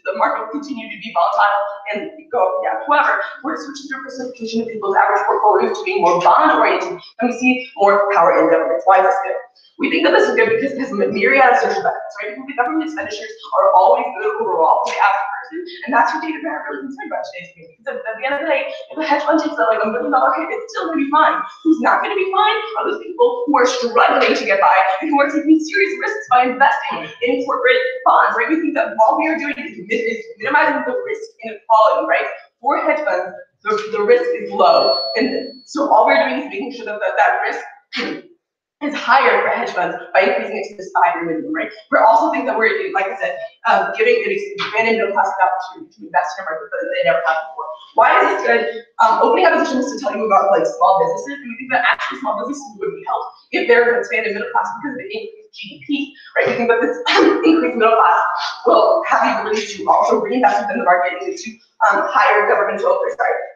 the market will continue to be volatile and go down. However, we're switching to a precipitation of people's average portfolios to being more bond-oriented, and we see more power in governments. Why is this good? We think that this is good because it has a myriad of social benefits, right? Because the government expenditures are always good overall for the average person, and that's what David and I are really concerned about today's meeting. Because at the end of the day, if a hedge fund takes out $1 million hit, it's still going to be fine. Who's not going to be fine are those people who are struggling to get by and who are taking serious risks by investing in corporate bonds, right? We think that all we are doing is minimizing the risk inequality, right? For hedge funds, the risk is low, and so all we're doing is making sure that that risk is higher for hedge funds by increasing it to this 5-year minimum, right? We also think that we're, like I said, giving an expanded middle class the opportunity to invest in a market that they never had before. Why is this good? Opening up position is to tell you about small businesses, and we think that actually small businesses would be helped if they're an expanded middle class because of the increased GDP, right? We think that this increased middle class will have the ability to also reinvest within the market and lead to higher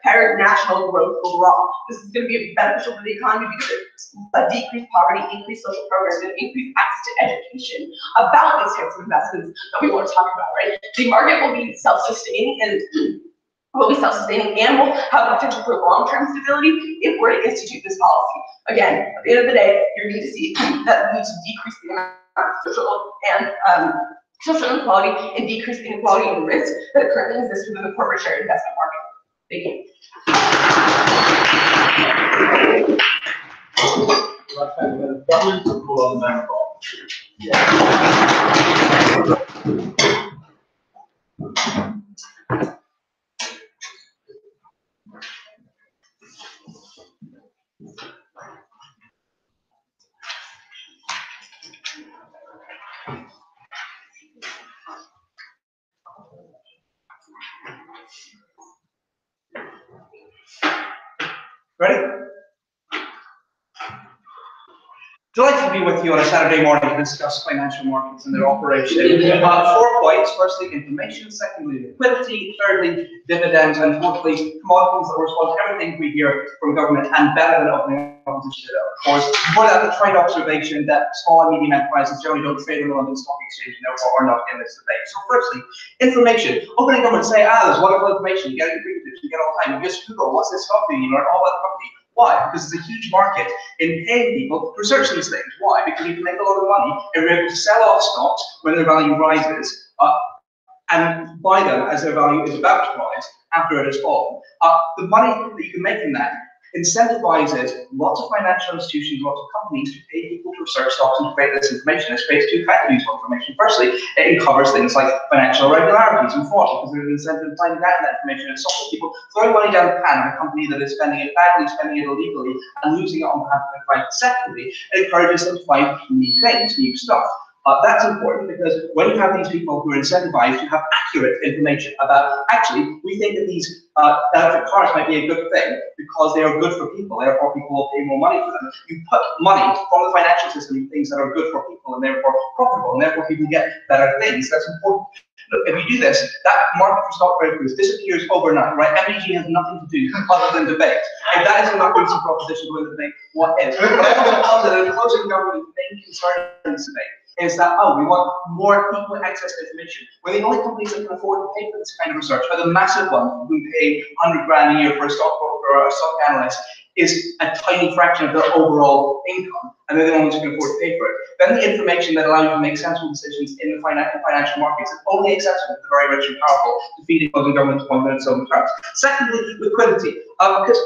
higher national growth overall. This is going to be beneficial for the economy because it decreased poverty, increased social progress, and increased access to education about these types of investments that we want to talk about, right? The market will be self-sustaining and will have the potential for long-term stability if we're to institute this policy. Again, at the end of the day, you're going to see that we need to decrease the amount of social inequality and decrease the inequality and risk that currently exists within the corporate share investment market. Thank you. Ready? Delighted to be with you on a Saturday morning to discuss financial markets and their operation. 4 points. Firstly, information. Secondly, liquidity. Thirdly, dividends. And fourthly, commodities that respond to everything we hear from government and better than opening opposition. Of course, before that, the trite observation that small and medium enterprises generally don't trade on the London Stock Exchange and therefore are not in this debate. So firstly, information. Opening government say, there's wonderful information. You get it, you get all the time. You just Google, what's this stock doing? You learn all about the company. Why? Because there's a huge market in paying people to research these things. Why? Because you can make a lot of money and you're able to sell off stocks when their value rises and buy them as their value is about to rise after it has fallen. The money that you can make from that incentivizes lots of financial institutions, lots of companies to pay people to research stocks and to create this information. This creates 2 kinds of useful information. Firstly, it uncovers things like financial irregularities and fraud because there's an incentive in finding that information and stopping people throwing money down the pan of a company that is spending it badly, spending it illegally, and losing it on behalf of their client. Secondly, it encourages them to find new things, new stuff. That's important because when you have these people who are incentivized to have accurate information about, actually, we think that these electric cars might be a good thing because they are good for people, therefore people will pay more money for them. You put money from the financial system in things that are good for people and therefore profitable, and therefore people get better things. That's important. Look, if you do this, that market for stock brokers disappears overnight, right? MBG has nothing to do other than debate. If that is not reason proposition to win the debate, what is? But I also found that in closing government's main concern in this debate is that, oh, we want more equal access to information. We're the only companies that can afford to pay for this kind of research, are the massive ones who pay 100 grand a year for a stockbroker or a stock analyst is a tiny fraction of their overall income, and they're the only ones who can afford to pay for it. Then the information that allows you to make sensible decisions in the financial markets is only accessible to the very rich and powerful, defeating closing government's point in its own terms. Secondly, liquidity. Because,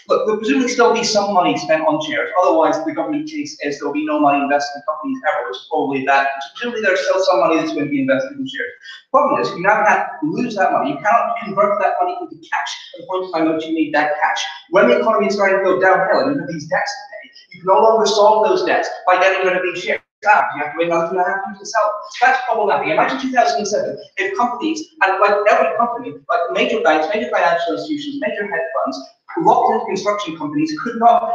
look, there'll presumably still be some money spent on shares, otherwise the government case is there'll be no money invested in companies ever, which is probably that. Presumably there's still some money that's going to be invested in shares. Problem is, you now have to lose that money. You cannot convert that money into cash at the point in time in which you need that cash. When the economy is starting to go downhill and you have these debts to pay, you can no longer solve those debts by getting rid of these shares. You have to wait another 2.5 years to sell them. That's problematic. Imagine 2007, if companies, and like every company, like major banks, major financial institutions, major hedge funds, locked into construction companies could not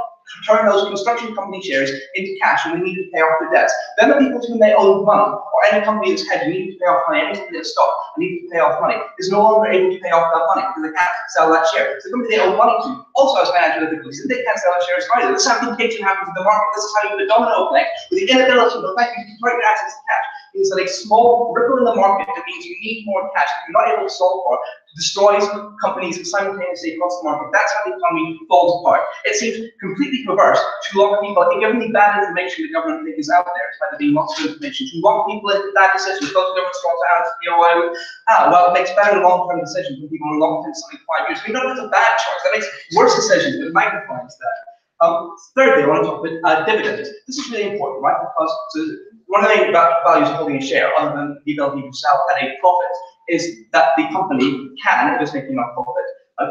turn those construction company shares into cash and they needed to pay off their debts. Then the people to whom they owed money, or any company that's hedged, needed to pay off money, anything that's stock, needed to pay off money, is no longer able to pay off that money because they can't sell that share. So the company they owe money to also has financial difficulties, and they can't sell their shares either. This is how contagion happens in the market. This is how you get a domino effect with the inability of effect to convert your assets to cash. It's like a small ripple in the market that means you need more cash that you're not able to solve for, destroys companies simultaneously across the market. That's how the economy falls apart. It seems completely perverse to lock people, given the bad information the government think is out there, despite there being lots of information, to lock people into bad decisions, because the government wants to add to the OI with, well, it makes better long-term decisions when people are locked into something for 5 years. We know that's a bad choice. That makes worse decisions. It magnifies that. Thirdly, I want to talk about dividends. This is really important, right? Because one of the main values of holding a share, other than the ability to sell at a profit, is that the company can, if it's making enough profit,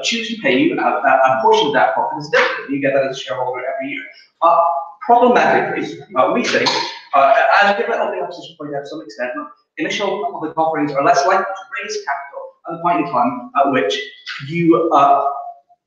choose to pay you a portion of that profit as a dividend. You get that as a shareholder every year. Problematic is, we think, as given opening up position point to some extent, initial public offerings are less likely to raise capital at the point in time at which you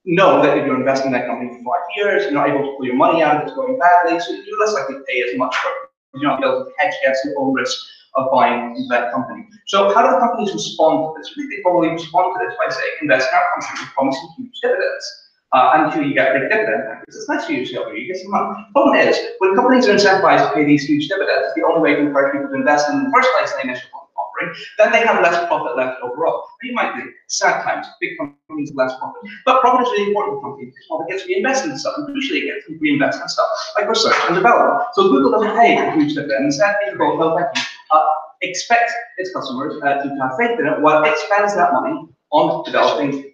know that if you're investing in that company for 5 years, you're not able to pull your money out, it's going badly, so you're less likely to pay as much for it. You're not able to hedge against your own risk of buying into that company. So how do the companies respond to this? They probably respond to this by saying, invest in our company, we promise you huge dividends. Until you get a big dividend package. It's nice for you to Xiao, you get some money. The problem is, when companies are incentivized to pay these huge dividends, the only way to encourage people to invest in the first place in the initial offering, then they have less profit left overall. You might think, sad times, big companies have less profit. But profit is really important for companies because profit gets reinvested in stuff, and usually it gets reinvested in stuff like research and development. So Google doesn't pay a huge dividend, instead people go, thank you, expect its customers to have faith in it while it spends that money on developing,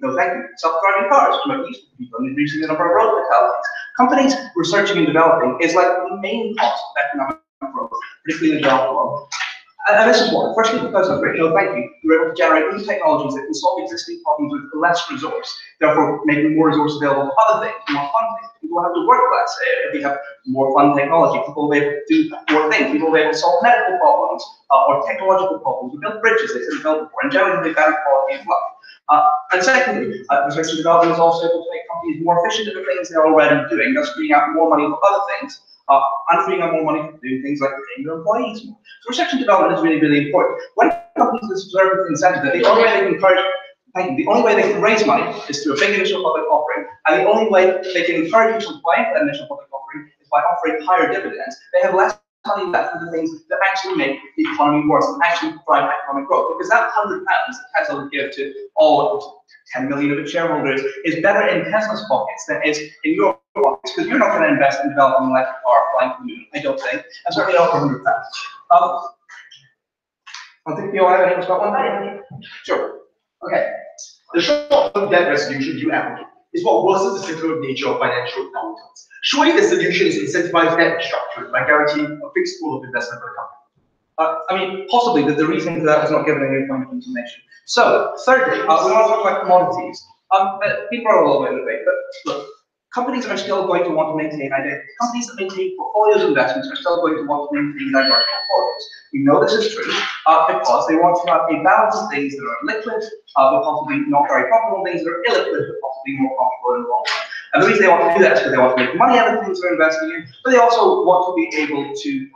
self-driving cars, which might be useful for people and reducing the number of road fatalities. Companies researching and developing is like the main cost of economic growth, particularly in the developed world. And this is what, firstly, because of it, you're able to generate new technologies that can solve existing problems with less resource, therefore making more resource available for other things, more fun things. People have to work less. If we have more fun technology, people will be able to do more things. People will be able to solve medical problems or technological problems. We build bridges they couldn't build before, and generally better quality of life. And secondly, research and development is also able to make companies more efficient at the things they're already doing, thus freeing up more money for other things, and freeing up more money for doing things like paying their employees more. So research and development is really, really important. When companies observe the incentive that the only way they can encourage, the only way they can raise money is through a big initial public offering, and the only way they can encourage people to buy into that initial public offering is by offering higher dividends. They have less money left for the things that actually make the economy worse and actually drive economic growth. Because that £100 that Tesla would give to all 10 million of its shareholders is better in Tesla's pockets than is in your pockets, because you're not going to invest in developing an electric car flying to the moon, I don't think, and certainly not for £100. I think you all have anything got one? Sure. Okay. The short-term debt resolution you advocate is what worsens the cyclical nature of financial downturns. Surely the solution is incentivized debt structure by guaranteeing a fixed pool of investment for the company. I mean, possibly, but the reason for that was not given any kind of information. So, thirdly, we want to talk about commodities. People are all over the debate, but look, companies are still going to want to maintain identity. Companies that maintain portfolios of investments are still going to want to maintain diverse portfolios. We know this is true because they want to have a balance of things that are liquid, but possibly not very profitable, things that are illiquid, but possibly more profitable in the long run. And the reason they want to do that is because they want to make money out of the things they're investing in, but they also want to be able to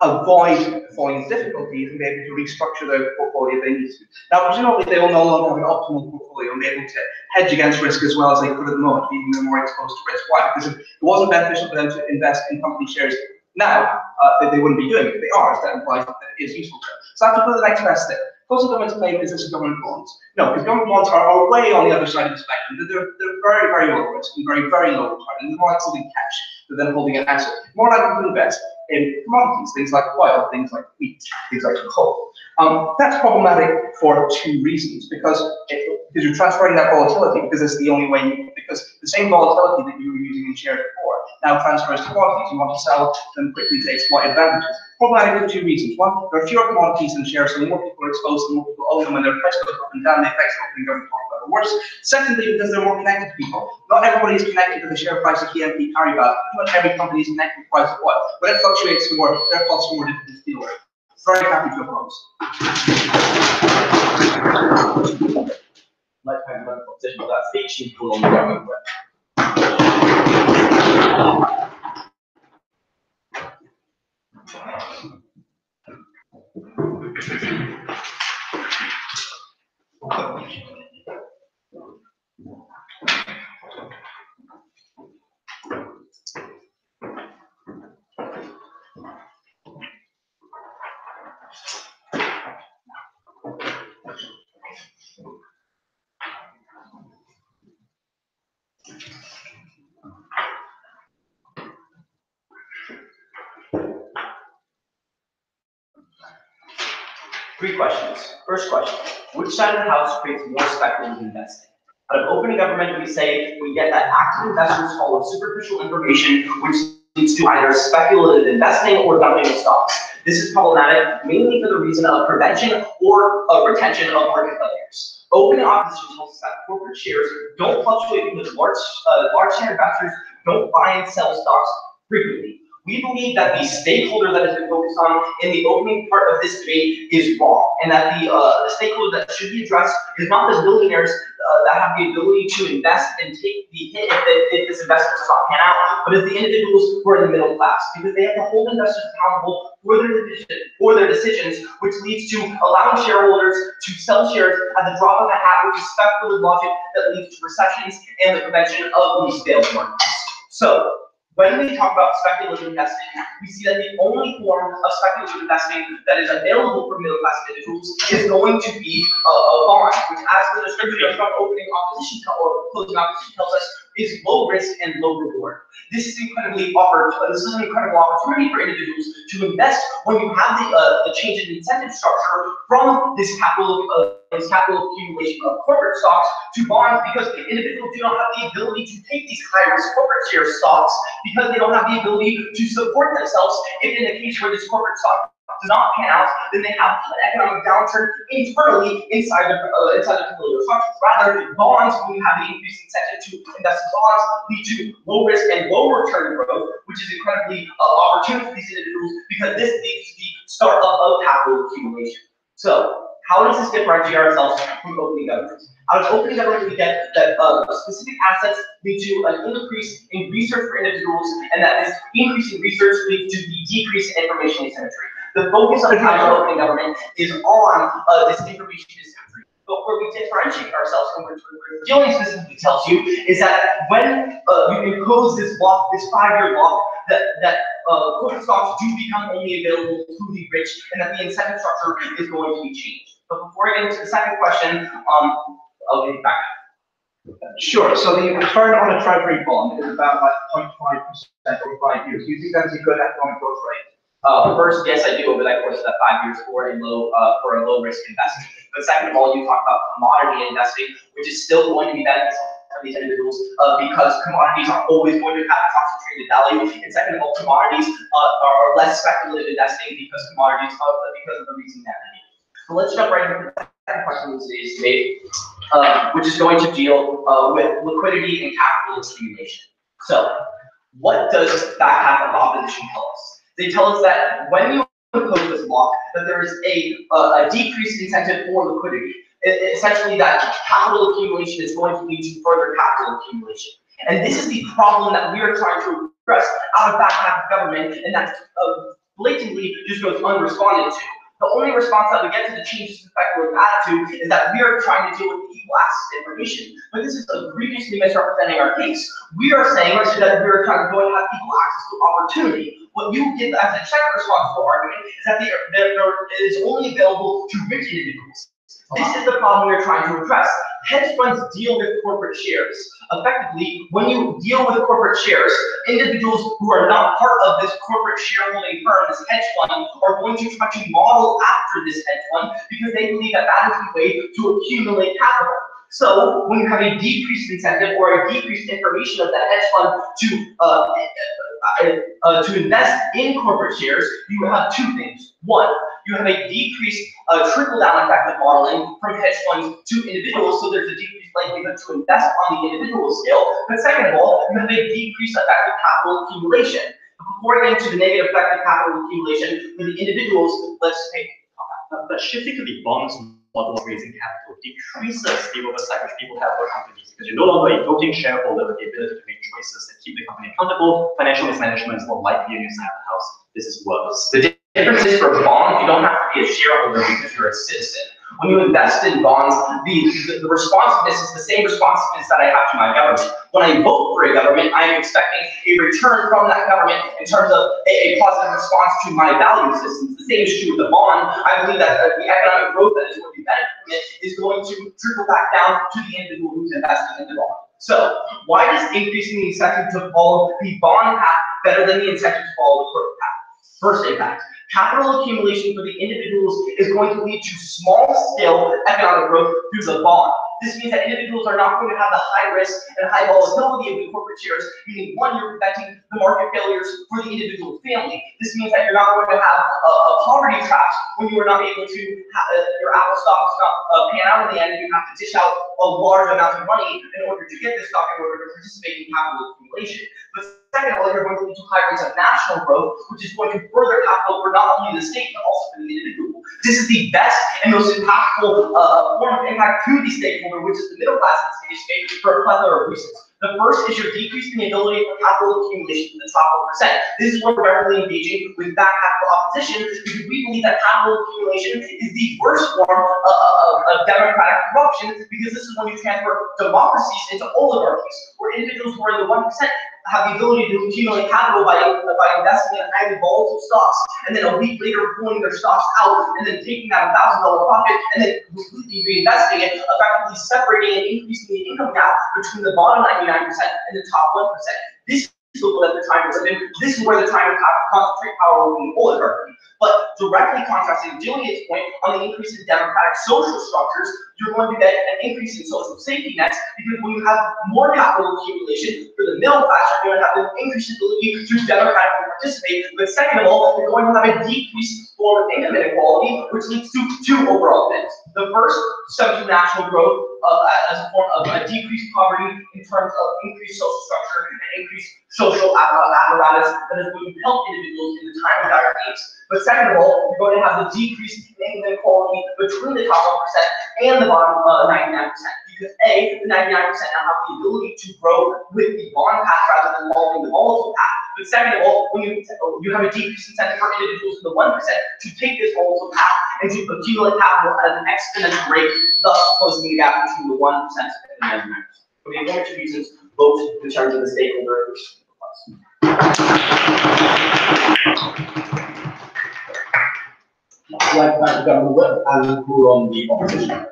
avoid falling into difficulties and be able to restructure their portfolio if they need to. Now, presumably, they will no longer have an optimal portfolio and be able to hedge against risk as well as they could at the moment, meaning they're more exposed to risk. Why? Because if it wasn't beneficial for them to invest in company shares now, they wouldn't be doing it. If they are, so that implies that it is useful to them. So I have to go to the next best thing. Closing government's claim is this is government bonds. No, because government bonds are way on the other side of the spectrum. They're very, very low risk and very, very low return. And they're more like holding cash than holding an asset. More likely to invest in commodities, things like oil, things like wheat, things like coal. That's problematic for two reasons. Because you're transferring that volatility, because it's the only way, because the same volatility that you were using in shares before now transfers to commodities. You want to sell them quickly to exploit advantages. Problematic for two reasons. One, there are fewer commodities than shares, so the more people are exposed, the more people own them, when their price goes up and down, the effects of opening government talk about it worse. Secondly, because they're more connected to people. Not everybody is connected to the share price of BNP Paribas. Not every company is connected to the price of oil. When it fluctuates more, their costs are more difficult to deal with. Very happy to oppose. Like to have another competition with that speech you pull on the government. Three questions. First question, which side of the house creates more speculative investing? Out of opening government, we say we get that active investors follow superficial information, which leads to either speculative investing or dumping of stocks. This is problematic mainly for the reason of prevention or retention of market players. Opening opposition tells us that corporate shares don't fluctuate because large share investors don't buy and sell stocks frequently. We believe that the stakeholder that has been focused on in the opening part of this debate is wrong, and that the stakeholder that should be addressed is not the billionaires that have the ability to invest and take the hit if this investment does not pan out, but as the individuals who are in the middle class, because they have to hold investors accountable for their decisions, which leads to allowing shareholders to sell shares at the drop of a hat, which is speculative logic that leads to recessions and the prevention of these failed markets. So, when we talk about speculative investing, we see that the only form of speculative investing that is available for middle-class individuals is going to be a bond, which, as the description from opening opposition or closing opposition tells us, is low risk and low reward. This is an incredible opportunity for individuals to invest when you have the change in incentive structure from this capital accumulation of corporate stocks to bonds, because individuals do not have the ability to take these high-risk corporate share stocks because they don't have the ability to support themselves if in the case where this corporate stock does not pan out, then they have an economic downturn internally inside the familiar structures. Rather, bonds, when you have the increased incentive to invest in bonds, lead to low risk and low return growth, which is incredibly opportune for these individuals because this leads to the start of capital accumulation. So, how does this differentiate ourselves from opening government? Out of opening government, we get that specific assets lead to an increase in research for individuals, and that this increase in research leads to the decrease in information asymmetry. The focus of opening government is on this information asymmetry. But where we differentiate ourselves from what Gillian specifically tells you is that when you impose this law, this 5-year law, that corporate stocks do become only available to the rich, and that the incentive structure is going to be changed. But before I get into the second question, I'll get back. Sure. So the return on a treasury bond is about like 0.5% over 5 years. Do you think that's a good economic growth rate? First, yes, I do over that course of that 5 years for a low risk investment. But second of all, you talk about commodity investing, which is still going to be beneficial for these individuals because commodities are always going to have concentrated value. And second of all, commodities are less speculative investing because commodities because of the reason that they need. So let's jump right into the second question in today's debate, which is going to deal with liquidity and capital accumulation. So what does that path of opposition tell us? They tell us that when you oppose this block, that there is a decreased incentive for liquidity. Essentially, that capital accumulation is going to lead to further capital accumulation. And this is the problem that we are trying to address out of that half of government, and that blatantly just goes unresponded to. The only response that we get to the changes in speculative attitude is that we are trying to deal with the equal access to information. But this is egregiously misrepresenting our case. We are saying that we are trying to go and have equal access to opportunity. What you give as a check responsible argument is that it is only available to rich individuals. This is the problem we're trying to address. Hedge funds deal with corporate shares. Effectively, when you deal with corporate shares, individuals who are not part of this corporate shareholding firm, this hedge fund, are going to try to model after this hedge fund because they believe that that is the way to accumulate capital. So when you have a decreased incentive or a decreased information of that hedge fund to invest in corporate shares, you have two things. One, you have a decreased trickle-down effect of modeling from hedge funds to individuals, so there's a decreased likelihood to invest on the individual scale. But second of all, you have a decreased effect of capital accumulation. Before I get into the negative effect of capital accumulation for the individuals, let's take But shifting to the bonds model of raising capital decreases the oversight which people have for companies because you're no longer a voting shareholder with the ability to make choices that keep the company accountable. Financial mismanagement is more likely on your side of the house. This is worthless. The difference is for bonds, you don't have to be a shareholder because you're a citizen. When you invest in bonds, the responsiveness is the same responsiveness that I have to my government. When I vote for a government, I am expecting a return from that government in terms of a positive response to my value systems. The same is true with the bond. I believe that the economic growth that is going to be benefited from it is going to trickle back down to the individual who's investing in the bond. So, why does increasing the incentive to follow the bond path better than the incentive to follow the corporate path? First impact. Capital accumulation for the individuals is going to lead to small-scale economic growth through the bond. This means that individuals are not going to have the high risk and high volatility of the corporate shares, meaning one, you're preventing the market failures for the individual family. This means that you're not going to have a poverty trap when you are not able to, your Apple stock does not pan out in the end, and you have to dish out a large amount of money in order to get this stock in order to participate in capital accumulation. But second of all, you're going to lead to high rates of national growth, which is going to further capital for not only the state, but also for the individual. This is the best and most impactful form of impact to the stakeholder, which is the middle class in today's state, for a plethora of reasons. The first is you're decreasing the ability for capital accumulation to the top 1%. This is where we're directly engaging with that capital opposition, because we believe that capital accumulation is the worst form of democratic corruption, because this is when you transfer democracies into oligarchies, where individuals who are in the 1% have the ability to accumulate capital by investing in highly volatile stocks, and then a week later pulling their stocks out, and then taking that $1,000 profit, and then completely reinvesting it, effectively separating and increasing the income gap between the bottom 99% and the top 1%. This is what the time is in. This is where the time of concentrate power will be oligarchy. But directly contrasting Gillian's point on the increase in democratic social structures, you're going to get an increase in social safety nets, because when you have more capital accumulation for the middle class, you're going to have an increased ability to democratically participate. But second of all, you're going to have a decreased form of income inequality, which leads to two overall things. The first, stems from national growth as a form of a decreased poverty in terms of increased social structure and increased social apparatus that is going to help individuals in the time of dire needs. But second of all, you're going to have the decrease in income inequality between the top 1% and the bottom 99%. Because A, the 99% now have the ability to grow with the bond path rather than following the volatile path. But second of all, when you have a decreased incentive for individuals in the 1% to take this volatile path and to accumulate capital at an exponential rate, thus closing the gap between the 1% and the 99%. For the aforementioned reasons, vote in terms of the stakeholder. Like that government and who on the opposition.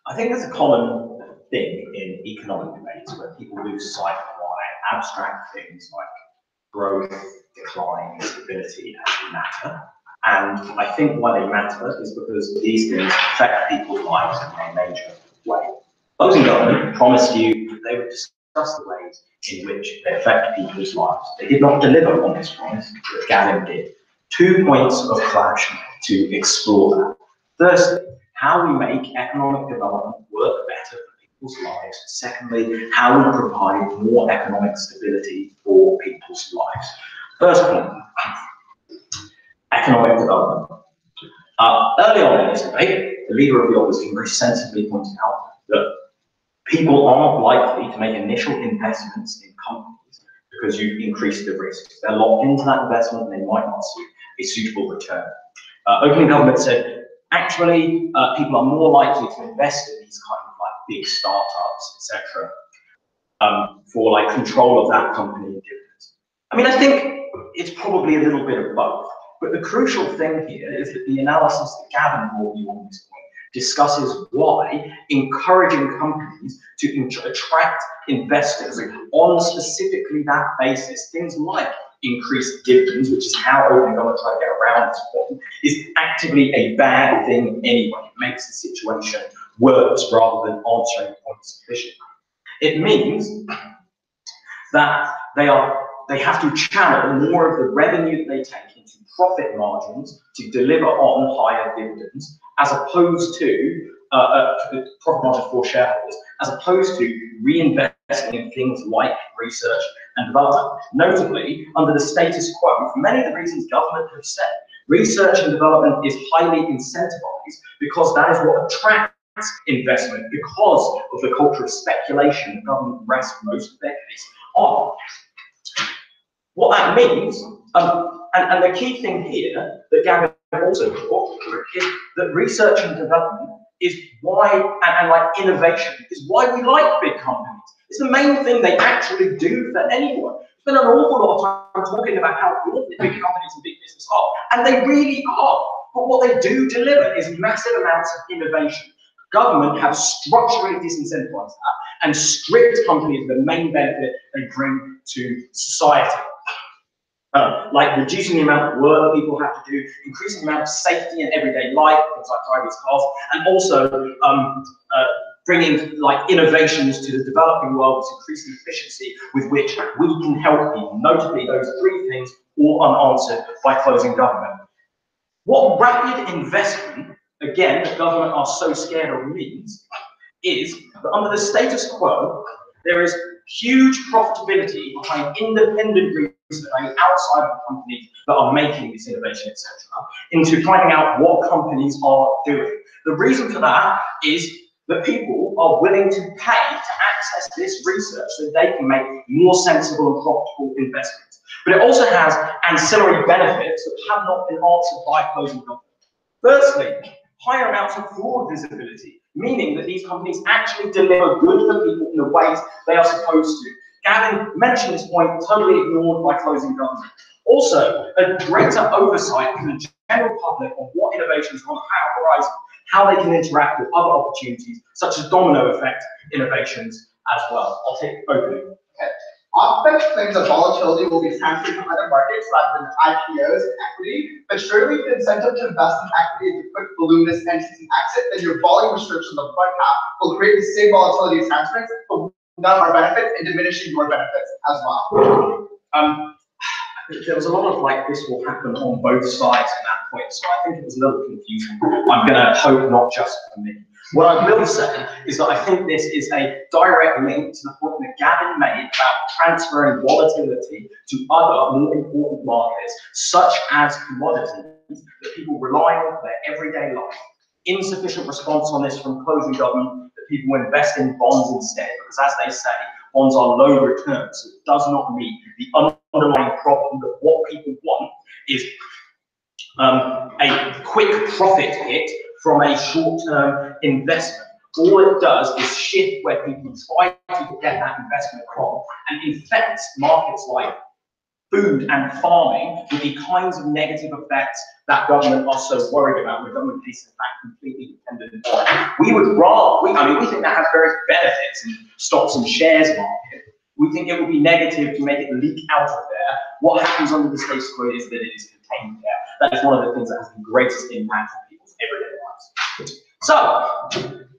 I think there's a common thing in economic debates where people lose sight of why abstract things like growth, decline, stability actually matter. And I think why they matter is because these things affect people's lives in a major way. Opposing government promised you that they would discuss the ways in which they affect people's lives. They did not deliver on this promise, but Gavin did. 2 points of clash to explore that. Firstly, how we make economic development work better for people's lives. Secondly, how we provide more economic stability for people's lives. First point, economic development. Early on in this debate, the leader of the opposition very sensibly pointed out that people aren't likely to make initial investments in companies because you've increased the risks. They're locked into that investment and they might not see a suitable return. Opening government said, actually, people are more likely to invest in these kind of like big startups, etc., for like control of that company and dividends. I mean, I think it's probably a little bit of both. But the crucial thing here is that the analysis that Gavin brought you on this point discusses why encouraging companies to attract investors on specifically that basis, things like increased dividends, which is how opening government try to get around this point, is actively a bad thing anyway. It makes the situation worse rather than answering points sufficiently. It means that they have to channel more of the revenue that they take into profit margins to deliver on higher dividends, as opposed to profit margins for shareholders, as opposed to reinvesting in things like research and development. Notably, under the status quo, for many of the reasons government have said, research and development is highly incentivized because that is what attracts investment, because of the culture of speculation the government rests most of their case on. What that means, and the key thing here that Gavin also brought is that research and development is why, and like innovation, is why we like big companies. It's the main thing they actually do for anyone. There's been an awful lot of time talking about how important big companies and big business are, and they really are. But what they do deliver is massive amounts of innovation. Government have structurally disincentivized that and stripped companies of the main benefit they bring to society. Like reducing the amount of work that people have to do, increasing the amount of safety in everyday life, things like driverless cars, and also bringing like innovations to the developing world to increase the efficiency with which we can help people. Notably, those three things all unanswered by closing government. What rapid investment, again, the government are so scared of means, is that under the status quo, there is huge profitability behind independent research outside of companies that are making this innovation, etc., into finding out what companies are doing. The reason for that is that people are willing to pay to access this research so they can make more sensible and profitable investments. But it also has ancillary benefits that have not been answered by closing government. Firstly, higher amounts of fraud visibility, meaning that these companies actually deliver good for people in the ways they are supposed to. Gavin mentioned this point, totally ignored by closing government. Also, a greater oversight from the general public on what innovations are on the horizon, how they can interact with other opportunities, such as domino effect innovations as well. I'll take opening. Okay. Off-bench claims that volatility will be transferred from other markets rather than IPOs and equity, but surely the incentive to invest in equity is to quick balloonist entries and exit, then your volume restrictions on the front half will create the same volatility transference, but none of our benefits and diminishing your benefits as well. There was a lot of like, this will happen on both sides at that point, so I think it was a little confusing. I'm gonna hope not just for me. What I will say is that I think this is a direct link to the point that Gavin made about transferring volatility to other more important markets, such as commodities that people rely on for their everyday life. Insufficient response on this from closing government, that people invest in bonds instead, because as they say, bonds are low returns, so it does not meet the underlying problem that what people want is a quick profit hit from a short-term investment. All it does is shift where people try to get that investment from and infects markets like food and farming with the kinds of negative effects that government are so worried about, where government is in fact completely dependent on. We would rather, we think that has various benefits in stocks and shares market. We think it would be negative to make it leak out of there. What happens under the status quo is that it is contained there. That is one of the things that has the greatest impact on people's everyday lives. So,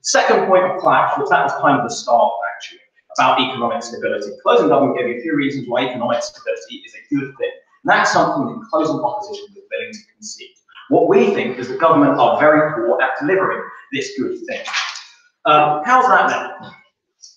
second point of clash, which that was kind of the start actually, about economic stability. Closing government gave you a few reasons why economic stability is a good thing. And that's something that closing opposition is willing to concede. What we think is the government are very poor at delivering this good thing. How's that then?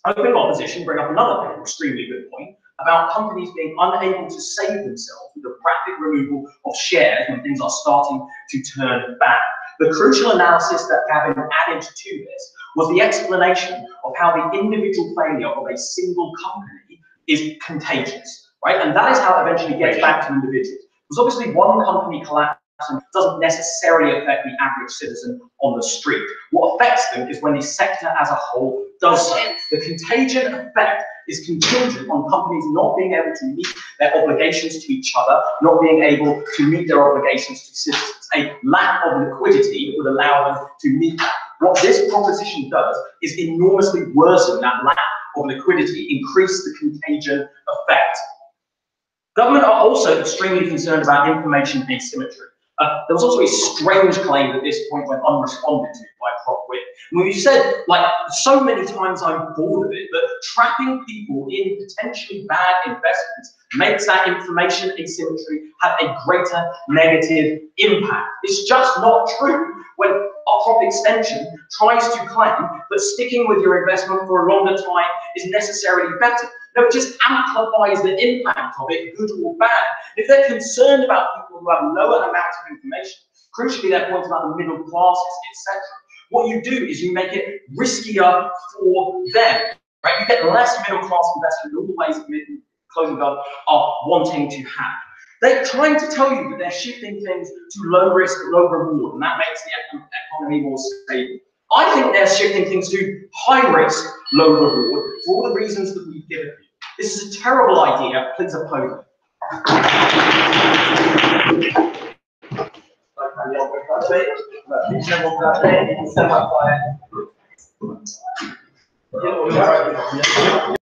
Open opposition bring up another extremely good point about companies being unable to save themselves with the rapid removal of shares when things are starting to turn bad. The crucial analysis that Gavin added to this was the explanation of how the individual failure of a single company is contagious, right? And that is how it eventually gets back to individuals. Because obviously one company collapsing doesn't necessarily affect the average citizen on the street. What affects them is when the sector as a whole does so. The contagion effect is contingent on companies not being able to meet their obligations to each other, not being able to meet their obligations to citizens. A lack of liquidity that would allow them to meet that. What this proposition does is enormously worsen that lack of liquidity, increase the contagion effect. Government are also extremely concerned about information asymmetry. There was also a strange claim at this point went unresponded to by Prop Wit. We said, like, so many times I'm bored of it, that trapping people in potentially bad investments makes that information asymmetry have a greater negative impact. It's just not true when our Prop Extension tries to claim that sticking with your investment for a longer time is necessarily better. No, it just amplifies the impact of it, good or bad. If they're concerned about people who have lower amounts of information, crucially their points about the middle classes, etc., what you do is you make it riskier for them, right? You get less middle class investment in all the ways that closing gov are wanting to have. They're trying to tell you that they're shifting things to low risk, low reward, and that makes the economy more stable. I think they're shifting things to high risk, low reward for all the reasons that we've given you. This is a terrible idea. Please oppose it.